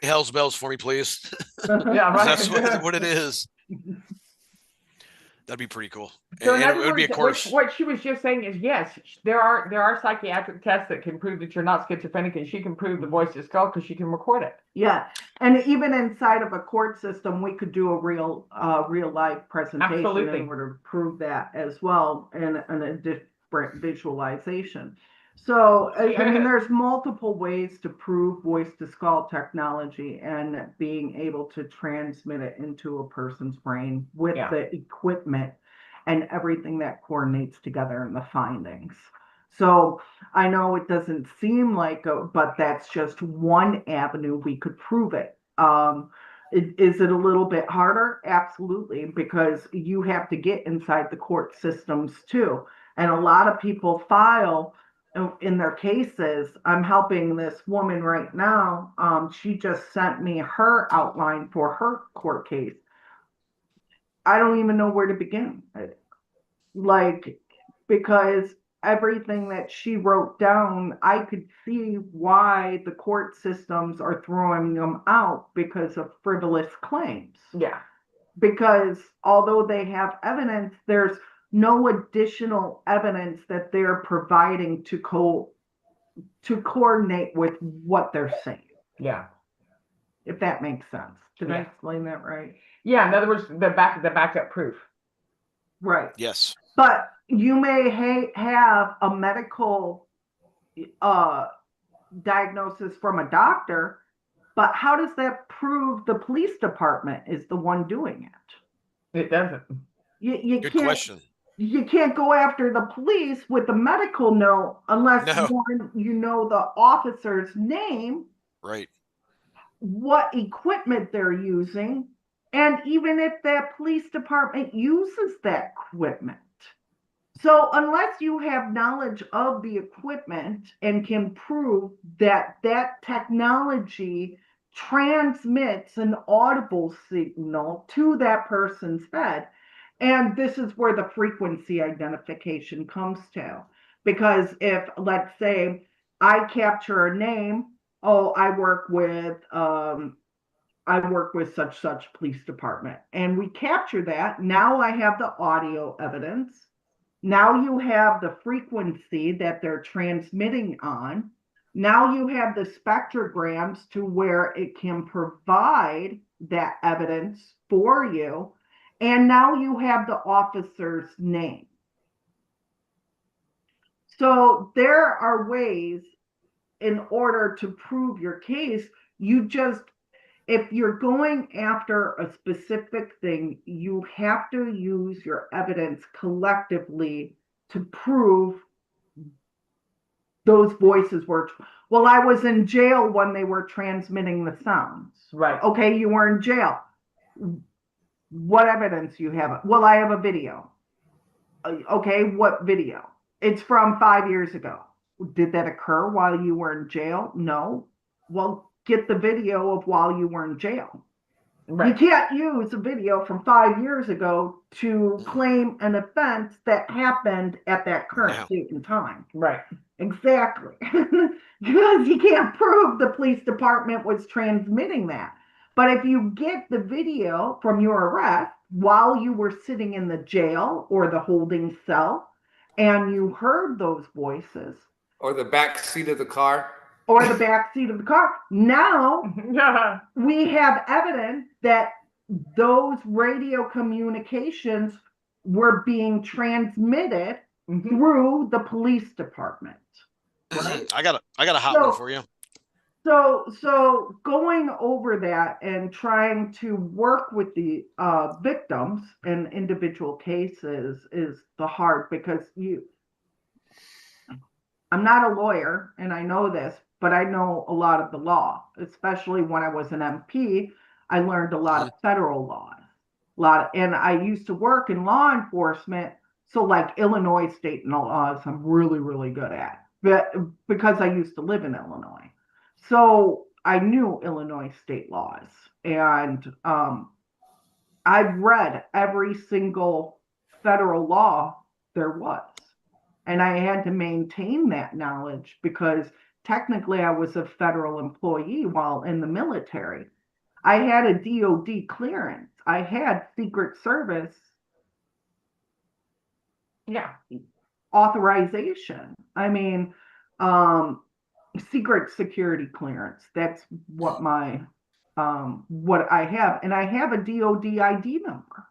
Hell's Bells for me, please. Yeah, right. That's what it is. That'd be pretty cool. So and it would be a course. What she was just saying is, yes, there are psychiatric tests that can prove that you're not schizophrenic, and she can prove the voice is skull because she can record it. Yeah, and even inside of a court system, we could do a real life presentation Absolutely. in order to prove that as well, and a different visualization. So, I mean, there's multiple ways to prove voice to skull technology and being able to transmit it into a person's brain with the equipment and everything that coordinates together in the findings. So I know it doesn't seem like, but that's just one avenue we could prove it. Is it a little bit harder? Absolutely, because you have to get inside the court systems too. And a lot of people file in their cases. I'm helping this woman right now. She just sent me her outline for her court case. I don't even know where to begin. Like, because everything that she wrote down, I could see why the court systems are throwing them out because of frivolous claims. Yeah. Because although they have evidence, there's no additional evidence that they're providing to coordinate with what they're saying. Yeah. If that makes sense. Did I Yeah. explain that right? Yeah. In other words, the backup proof. Right. Yes. But you may have a medical diagnosis from a doctor, but how does that prove the police department is the one doing it? It doesn't. You Good can't, question. You can't go after the police with a medical note unless No. one, you know the officer's name, Right. what equipment they're using, and even if that police department uses that equipment. So unless you have knowledge of the equipment and can prove that that technology transmits an audible signal to that person's head, and this is where the frequency identification comes to. Because if, let's say, I capture a name, oh, I work with such police department, and we capture that. Now I have the audio evidence. Now you have the frequency that they're transmitting on. Now you have the spectrograms to where it can provide that evidence for you. And now you have the officer's name. So there are ways in order to prove your case. If you're going after a specific thing, you have to use your evidence collectively to prove those voices were, well, I was in jail when they were transmitting the sounds. Right. Okay, you were in jail. What evidence you have? Well, I have a video. Okay, what video? It's from 5 years ago. Did that occur while you were in jail? No. Well, get the video of while you were in jail. Right. You can't use a video from 5 years ago to claim an offense that happened at that current date and time. Right. Exactly. Because you can't prove the police department was transmitting that. But if you get the video from your arrest while you were sitting in the jail or the holding cell, and you heard those voices, or the back seat of the car, now we have evidence that those radio communications were being transmitted through the police department. Right? I got a hot one for you. So going over that and trying to work with the victims in individual cases is the hard, because I'm not a lawyer and I know this, but I know a lot of the law, especially when I was an MP. I learned a lot of federal laws, and I used to work in law enforcement. So like Illinois state laws, I'm really, really good at, but because I used to live in Illinois. So I knew Illinois state laws, and I've read every single federal law there was. And I had to maintain that knowledge because technically I was a federal employee while in the military. I had a DOD clearance. I had Secret Service authorization. I mean, secret security clearance. That's what what I have. And I have a DOD ID number.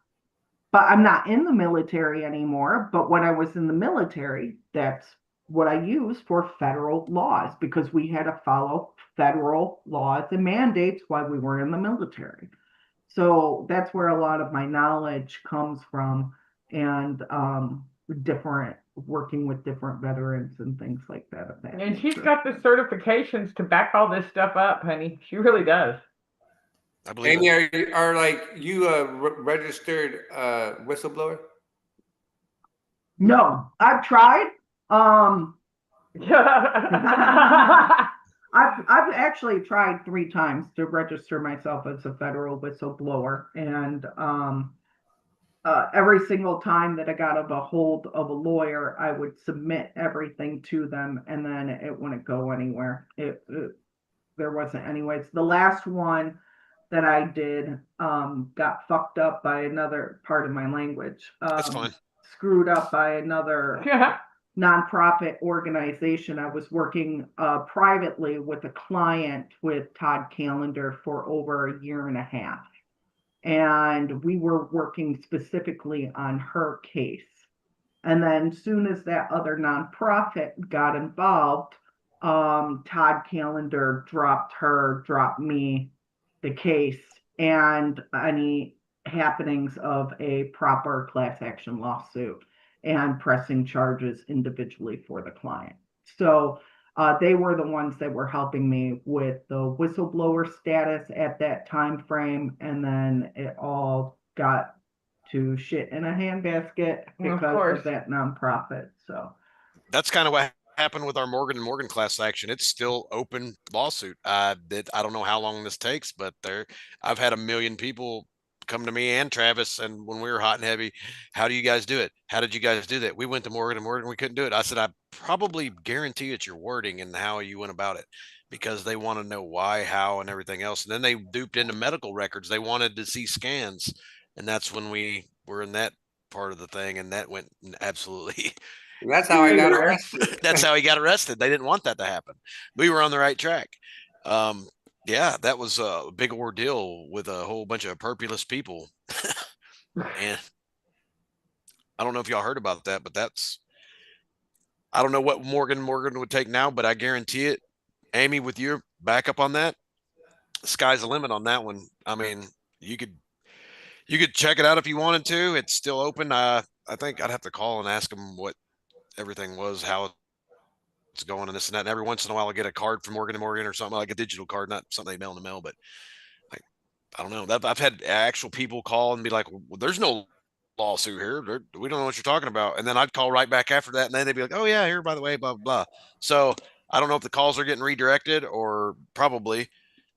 But I'm not in the military anymore. But when I was in the military, that's what I used for federal laws, because we had to follow federal laws and mandates while we were in the military. So that's where a lot of my knowledge comes from, and working with different veterans and things like that. And she's got the certifications to back all this stuff up, honey. She really does. I believe Amy, are like you a registered whistleblower? No, I've tried. I've actually tried 3 times to register myself as a federal whistleblower, and every single time that I got a hold of a lawyer, I would submit everything to them, and then it wouldn't go anywhere. There wasn't anyways. The last one that I did got fucked up by another, part of my language, That's fine. screwed up by another nonprofit organization. I was working privately with a client with Todd Callender for over a year and a half. And we were working specifically on her case. And then soon as that other nonprofit got involved, Todd Callender dropped me the case and any happenings of a proper class action lawsuit and pressing charges individually for the client. So they were the ones that were helping me with the whistleblower status at that time frame, and then it all got to shit in a handbasket because of that nonprofit. So That's kind of what happened with our Morgan and Morgan class action. It's still open lawsuit. That I don't know how long this takes, but I've had a million people come to me and Travis, and when we were hot and heavy, how do you guys do it? How did you guys do that? We went to Morgan and Morgan, we couldn't do it. I said, I probably guarantee it's your wording and how you went about it, because they want to know why, how, and everything else. And then they duped into medical records. They wanted to see scans, and that's when we were in that part of the thing, and that went absolutely. And that's how I got arrested. That's how he got arrested. They didn't want that to happen. We were on the right track. Yeah, that was a big ordeal with a whole bunch of purpulous people. And I don't know if y'all heard about that, but I don't know what Morgan would take now, but I guarantee it. Amy, with your backup on that, the sky's the limit on that one. I mean, you could check it out if you wanted to. It's still open. I think I'd have to call and ask them what everything was, how it's going, and this and that. And every once in a while, I'll get a card from Morgan & Morgan or something, like a digital card, not something they mail in the mail. But like, I don't know. I've had actual people call and be like, well, there's no lawsuit here. We don't know what you're talking about. And then I'd call right back after that, and then they'd be like, oh yeah, here, by the way, blah, blah, blah. So I don't know if the calls are getting redirected or probably,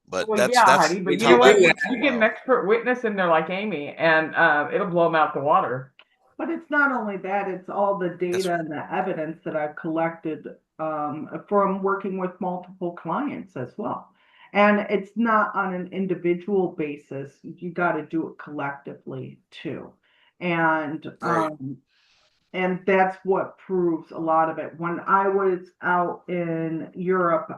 but well, yeah, honey, but you know what? You get an expert witness in there like Amy, and it'll blow them out the water. But it's not only that, it's all the data and the evidence that I've collected from working with multiple clients as well. And it's not on an individual basis. You got to do it collectively too. And and that's what proves a lot of it. When I was out in Europe,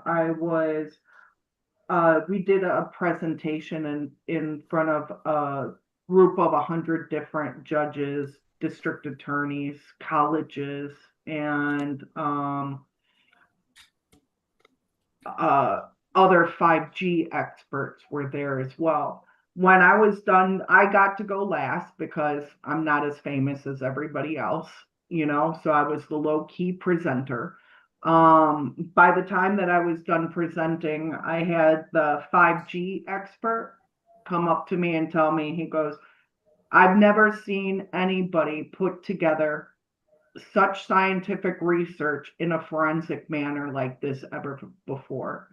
we did a presentation in front of a group of 100 different judges, district attorneys, colleges, and other 5G experts were there as well. When I was done, I got to go last because I'm not as famous as everybody else, so I was the low-key presenter. By the time that I was done presenting, I had the 5G expert come up to me and tell me, he goes, I've never seen anybody put together such scientific research in a forensic manner like this ever before.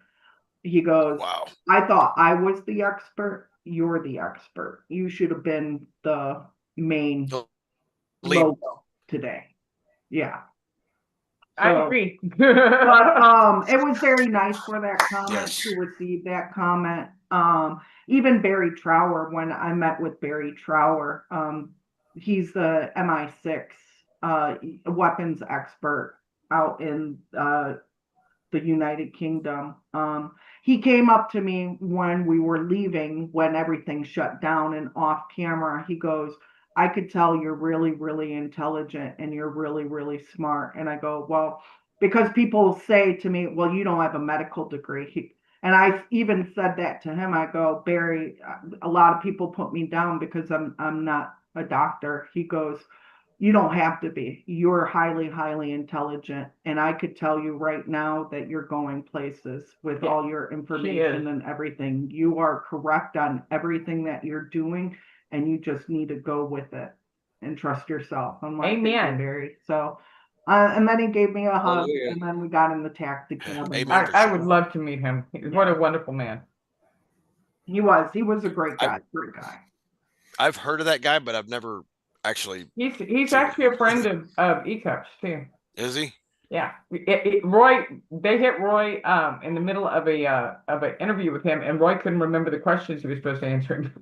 He goes, wow. I thought I was the expert. You're the expert. You should have been the main logo today. Yeah. So, I agree. But it was very nice for that comment to receive that comment. Even Barry Trower, when I met with Barry Trower, he's the MI6 weapons expert out in the United Kingdom. He came up to me when we were leaving, when everything shut down, and off camera, he goes, I could tell you're really, really intelligent and you're really, really smart. And I go, well, because people say to me, well, you don't have a medical degree. And I even said that to him. I go, Barry, a lot of people put me down because I'm not a doctor. He goes, you don't have to be. You're highly, highly intelligent. And I could tell you right now that you're going places with all your information and everything. You are correct on everything that you're doing, and you just need to go with it. and trust yourself. I'm like, Amen. thank you, Barry. So, and then he gave me a hug, Hallelujah. and then we got in the taxi cab. Amen. For I sure. would love to meet him. What a wonderful man. He was a great guy. Great guy. I've heard of that guy, but I've never actually. He's actually a friend of ECUP's too. Is he? Yeah, Roy. They hit Roy in the middle of an interview with him, and Roy couldn't remember the questions he was supposed to answer him.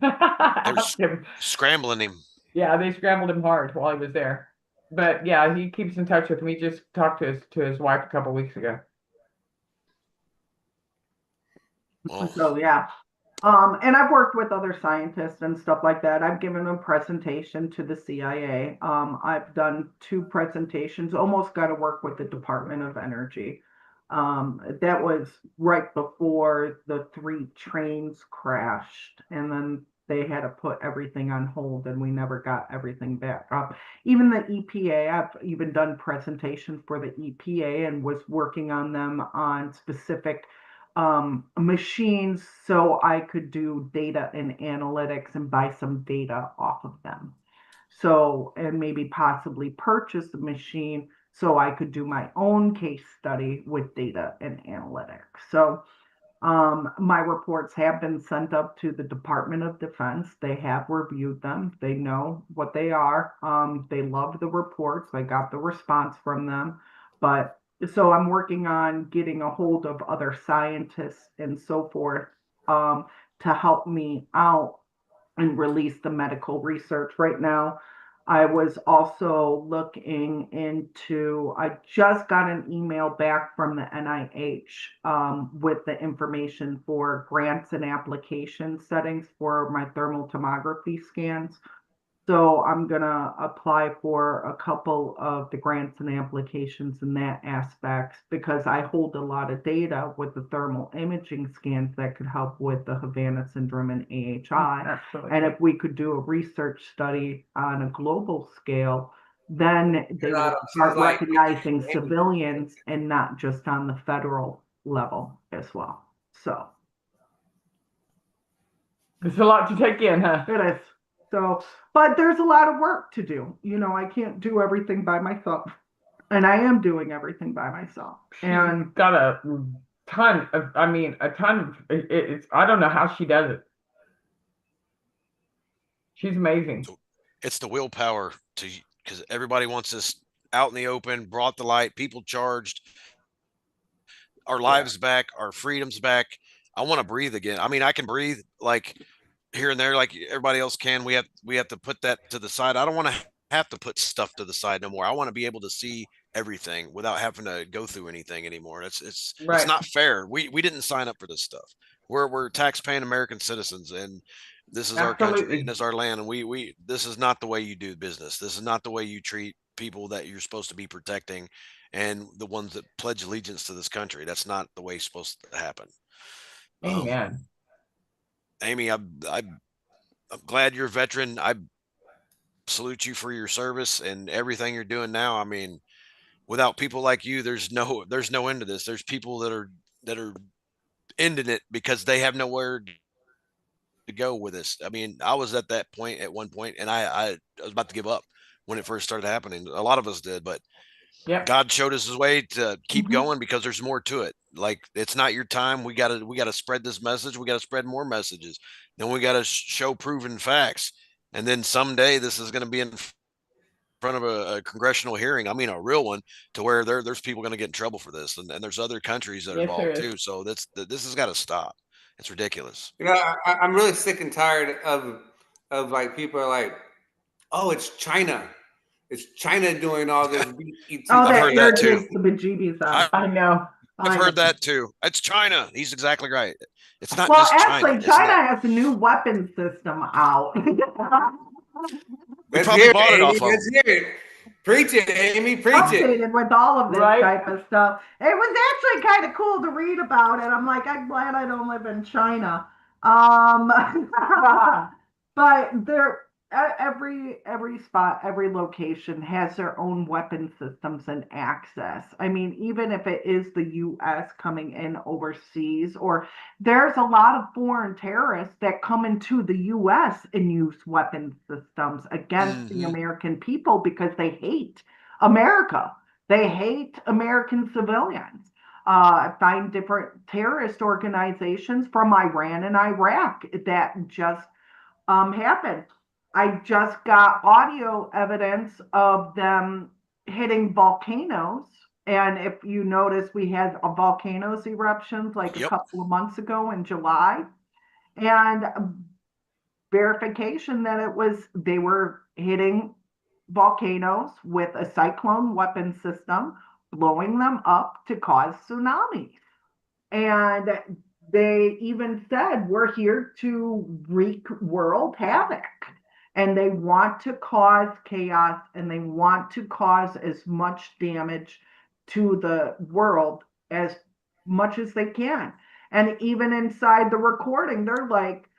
They're scrambling him. Yeah, they scrambled him hard while he was there. But yeah, he keeps in touch with him. He just talked to his wife a couple weeks ago. Oh. So yeah. And I've worked with other scientists and stuff like that. I've given a presentation to the CIA. I've done 2 presentations, almost got to work with the Department of Energy. That was right before the 3 trains crashed, and then they had to put everything on hold, and we never got everything back up. Even the EPA, I've even done presentations for the EPA and was working on them on specific machines so I could do data and analytics and buy some data off of them. So, and maybe possibly purchase a machine so I could do my own case study with data and analytics. So, my reports have been sent up to the Department of Defense. They have reviewed them. They know what they are. They love the reports. I got the response from them. But so I'm working on getting a hold of other scientists and so forth to help me out and release the medical research. Right now, I was also looking into, I just got an email back from the NIH with the information for grants and application settings for my thermal tomography scans. So I'm gonna apply for a couple of the grants and applications in that aspect because I hold a lot of data with the thermal imaging scans that could help with the Havana syndrome and AHI. Absolutely. And if we could do a research study on a global scale, then they would start recognizing civilians and not just on the federal level as well. So It's a lot to take in, huh? it is. So, but there's a lot of work to do. You know, I can't do everything by myself. And I am doing everything by myself. And got a ton of, it's, I don't know how she does it. She's amazing. It's the willpower because everybody wants this out in the open, brought the light, people charged, our lives back, our freedoms back. I want to breathe again. I mean, I can breathe like here and there, like everybody else can. We have to put that to the side. I don't want to have to put stuff to the side no more. I want to be able to see everything without having to go through anything anymore. It's not fair. We didn't sign up for this stuff. We're tax-paying American citizens, and this is our country and this is our land. And we this is not the way you do business. This is not the way you treat people that you're supposed to be protecting, and the ones that pledge allegiance to this country. That's not the way it's supposed to happen. Amen. Amy, I'm glad you're a veteran. I salute you for your service and everything you're doing now. I mean, without people like you, there's no end to this. There's people that are ending it because they have nowhere to go with this. I mean, I was at that point at one point, and I was about to give up when it first started happening. A lot of us did, but God showed us his way to keep going because there's more to it. Like, it's not your time. We gotta spread this message. We gotta spread more messages. Then we gotta show proven facts. And then someday this is going to be in front of a congressional hearing. I mean, a real one, to where there's people going to get in trouble for this, and there's other countries that are involved too. So this has got to stop. It's ridiculous. You know, I'm really sick and tired of like people are like, oh, it's China. It's China doing all this. I've heard that too. The bejeebies out. I know. I've heard that too. It's China. He's exactly right. It's not well, just actually, China has a new weapon system out. We probably bought it off of Let's hear it. Preach it, Amy. Preach it. With all of this type of stuff. It was actually kind of cool to read about it. I'm like, I'm glad I don't live in China. But every spot, every location has their own weapon systems and access. I mean, even if it is the US coming in overseas, or there's a lot of foreign terrorists that come into the US and use weapon systems against the Mm-hmm. American people because they hate America. They hate American civilians. I find different terrorist organizations from Iran and Iraq that just happened. I just got audio evidence of them hitting volcanoes. And if you notice, we had a volcanoes eruptions like a Yep. couple of months ago in July, and verification that they were hitting volcanoes with a cyclone weapon system, blowing them up to cause tsunamis. And they even said, we're here to wreak world havoc. And they want to cause chaos and they want to cause as much damage to the world as much as they can. And even inside the recording, they're like,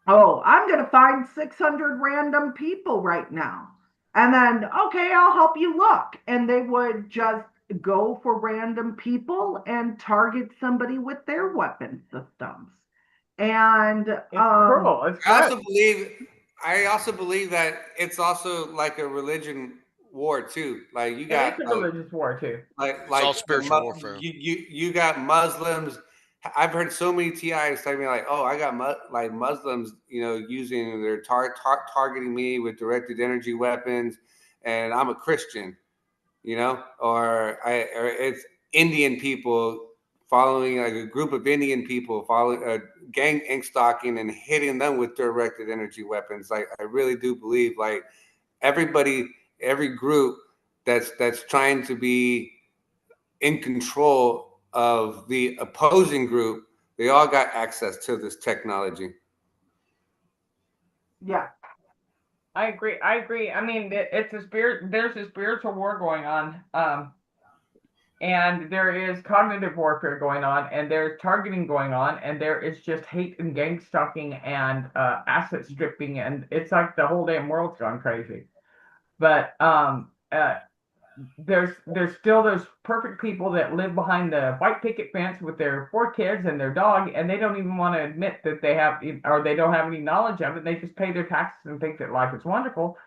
oh, I'm going to find 600 random people right now. And then, okay, I'll help you look. And they would just go for random people and target somebody with their weapon systems. And It's cruel. It's I also believe that it's also like a religion war too. Like you got it's a religious war too. It's all spiritual warfare. you got Muslims. I've heard so many TIs tell me like, oh, I got like Muslims, using their targeting me with directed energy weapons, and I'm a Christian, or it's Indian people following, like a group of Indian people following gang stalking and hitting them with directed energy weapons. Like I really do believe like every group that's trying to be in control of the opposing group, they all got access to this technology. yeah. I agree. I mean, it's a spirit. There's a spiritual war going on, and there is cognitive warfare going on, and there's targeting going on, and there is just hate and gang stalking and asset stripping, and it's like the whole damn world's gone crazy. But there's still those perfect people that live behind the white picket fence with their 4 kids and their dog, and they don't even want to admit that they have, or they don't have any knowledge of it. They just pay their taxes and think that life is wonderful.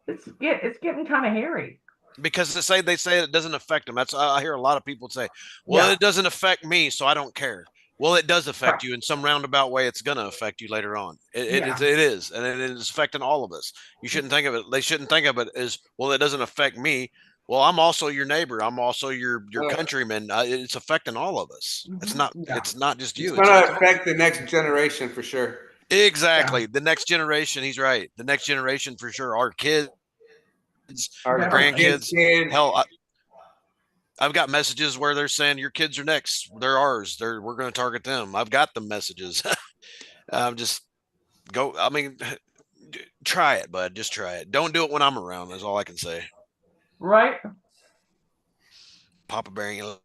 It's getting kind of hairy. Because they say it doesn't affect them. That's I hear a lot of people say, well, Yeah. it doesn't affect me, so I don't care. Well, it does affect Right. you in some roundabout way. It's going to affect you later on. It Yeah. is, and it is affecting all of us. You shouldn't think of it. They shouldn't think of it as, well, it doesn't affect me. Well, I'm also your neighbor. I'm also your countryman. It's affecting all of us. It's not. Yeah. It's not just It's you. going to affect the next generation for sure. Exactly. The next generation. He's right. The next generation for sure. Our kids, our Definitely. grandkids. Hell, I've got messages where they're saying your kids are next. They're ours. We're going to target them. I've got the messages. Just go. I mean, try it, bud. Just try it. Don't do it when I'm around. That's all I can say. Right. Papa Bear ain't.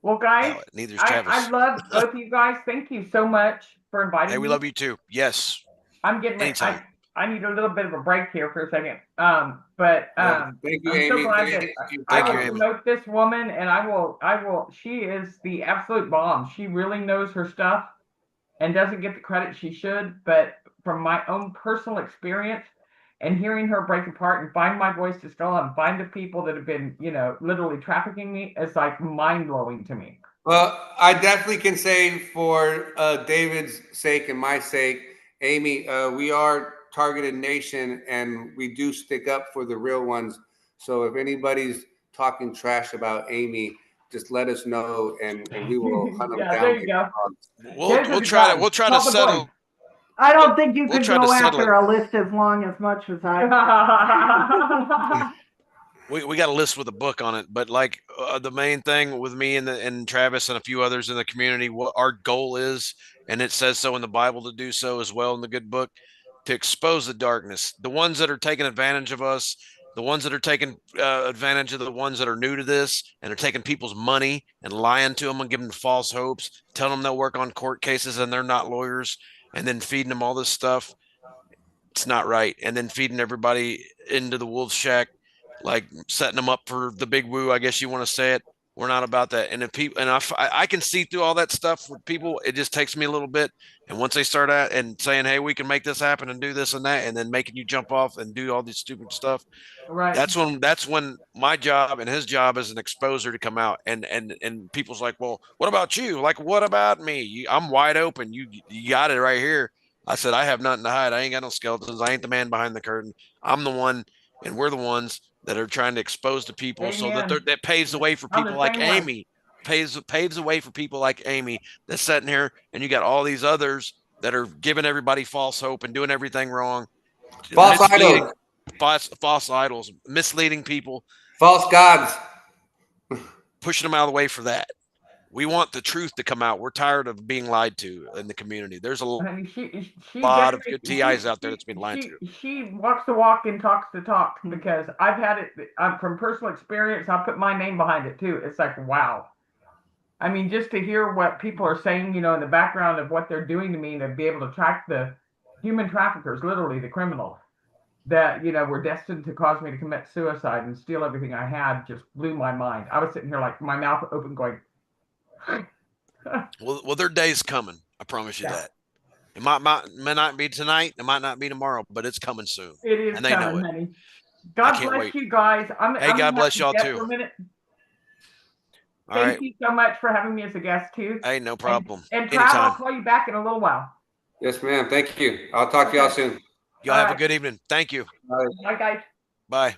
Well, guys, neither is Travis. I love both of you guys. Thank you so much for inviting me. Hey, we love you too. Yes. I'm getting ready. I need a little bit of a break here for a second. Thank you, I'm Amy. so glad that I will promote this woman, and I will. She is the absolute bomb. She really knows her stuff and doesn't get the credit she should. But from my own personal experience and hearing her break apart and find my voice to skull and find the people that have been, literally trafficking me, it's like mind blowing to me. Well, I definitely can say for David's sake and my sake, Amy, we are targeted nation and we do stick up for the real ones. So if anybody's talking trash about Amy, just let us know and we will hunt them down. There you go. We'll try to settle. I don't think you could go after a list as long as much as I. We got a list with a book on it, but like the main thing with me and Travis and a few others in the community, what our goal is, and it says so in the Bible to do so as well in the good book, to expose the darkness, the ones that are taking advantage of us, the ones that are taking advantage of the ones that are new to this and are taking people's money and lying to them and giving them false hopes, telling them they'll work on court cases and they're not lawyers, and then feeding them all this stuff. It's not right. And then feeding everybody into the wolf shack, like setting them up for the big woo, I guess you want to say it. We're not about that. And if people, and I can see through all that stuff with people, it just takes me a little bit. And once they start out and saying, hey, we can make this happen and do this and that, and then making you jump off and do all this stupid stuff, Right. that's when my job and his job as an exposer to come out, and people's like, well, what about you? Like, what about me? I'm wide open. You got it right here. I said, I have nothing to hide. I ain't got no skeletons. I ain't the man behind the curtain. I'm the one, and we're the ones that are trying to expose the people. Amen. So that paves the way for I'm people the like same way. Amy. Paves the way for people like Amy that's sitting here, and you got all these others that are giving everybody false hope and doing everything wrong. False Misleading- idols. false idols, misleading people, False gods. pushing them out of the way for that. We want the truth to come out. We're tired of being lied to in the community. There's a Honey, she lot of definitely- good TIs out there that's been lied to. She walks the walk and talks the talk, because I've had it from personal experience. I'll put my name behind it too. It's like, wow. I mean, just to hear what people are saying, in the background of what they're doing to me, and to be able to track the human traffickers, literally the criminals that, were destined to cause me to commit suicide and steal everything I had, just blew my mind. I was sitting here like my mouth open going, well, their day's coming. I promise you Yeah. that. It may not be tonight. It might not be tomorrow, but it's coming soon. it is And they know coming, it. honey. I God can't bless wait. you guys. I'm Hey, God gonna bless have to y'all get too. for a minute. All right. Thank you so much for having me as a guest too. Hey, no problem. And Trav, Anytime. I'll call you back in a little while. Yes, ma'am. Thank you. I'll talk to y'all soon. Y'all have a right. good evening. Thank you. Bye. Bye, guys. Bye.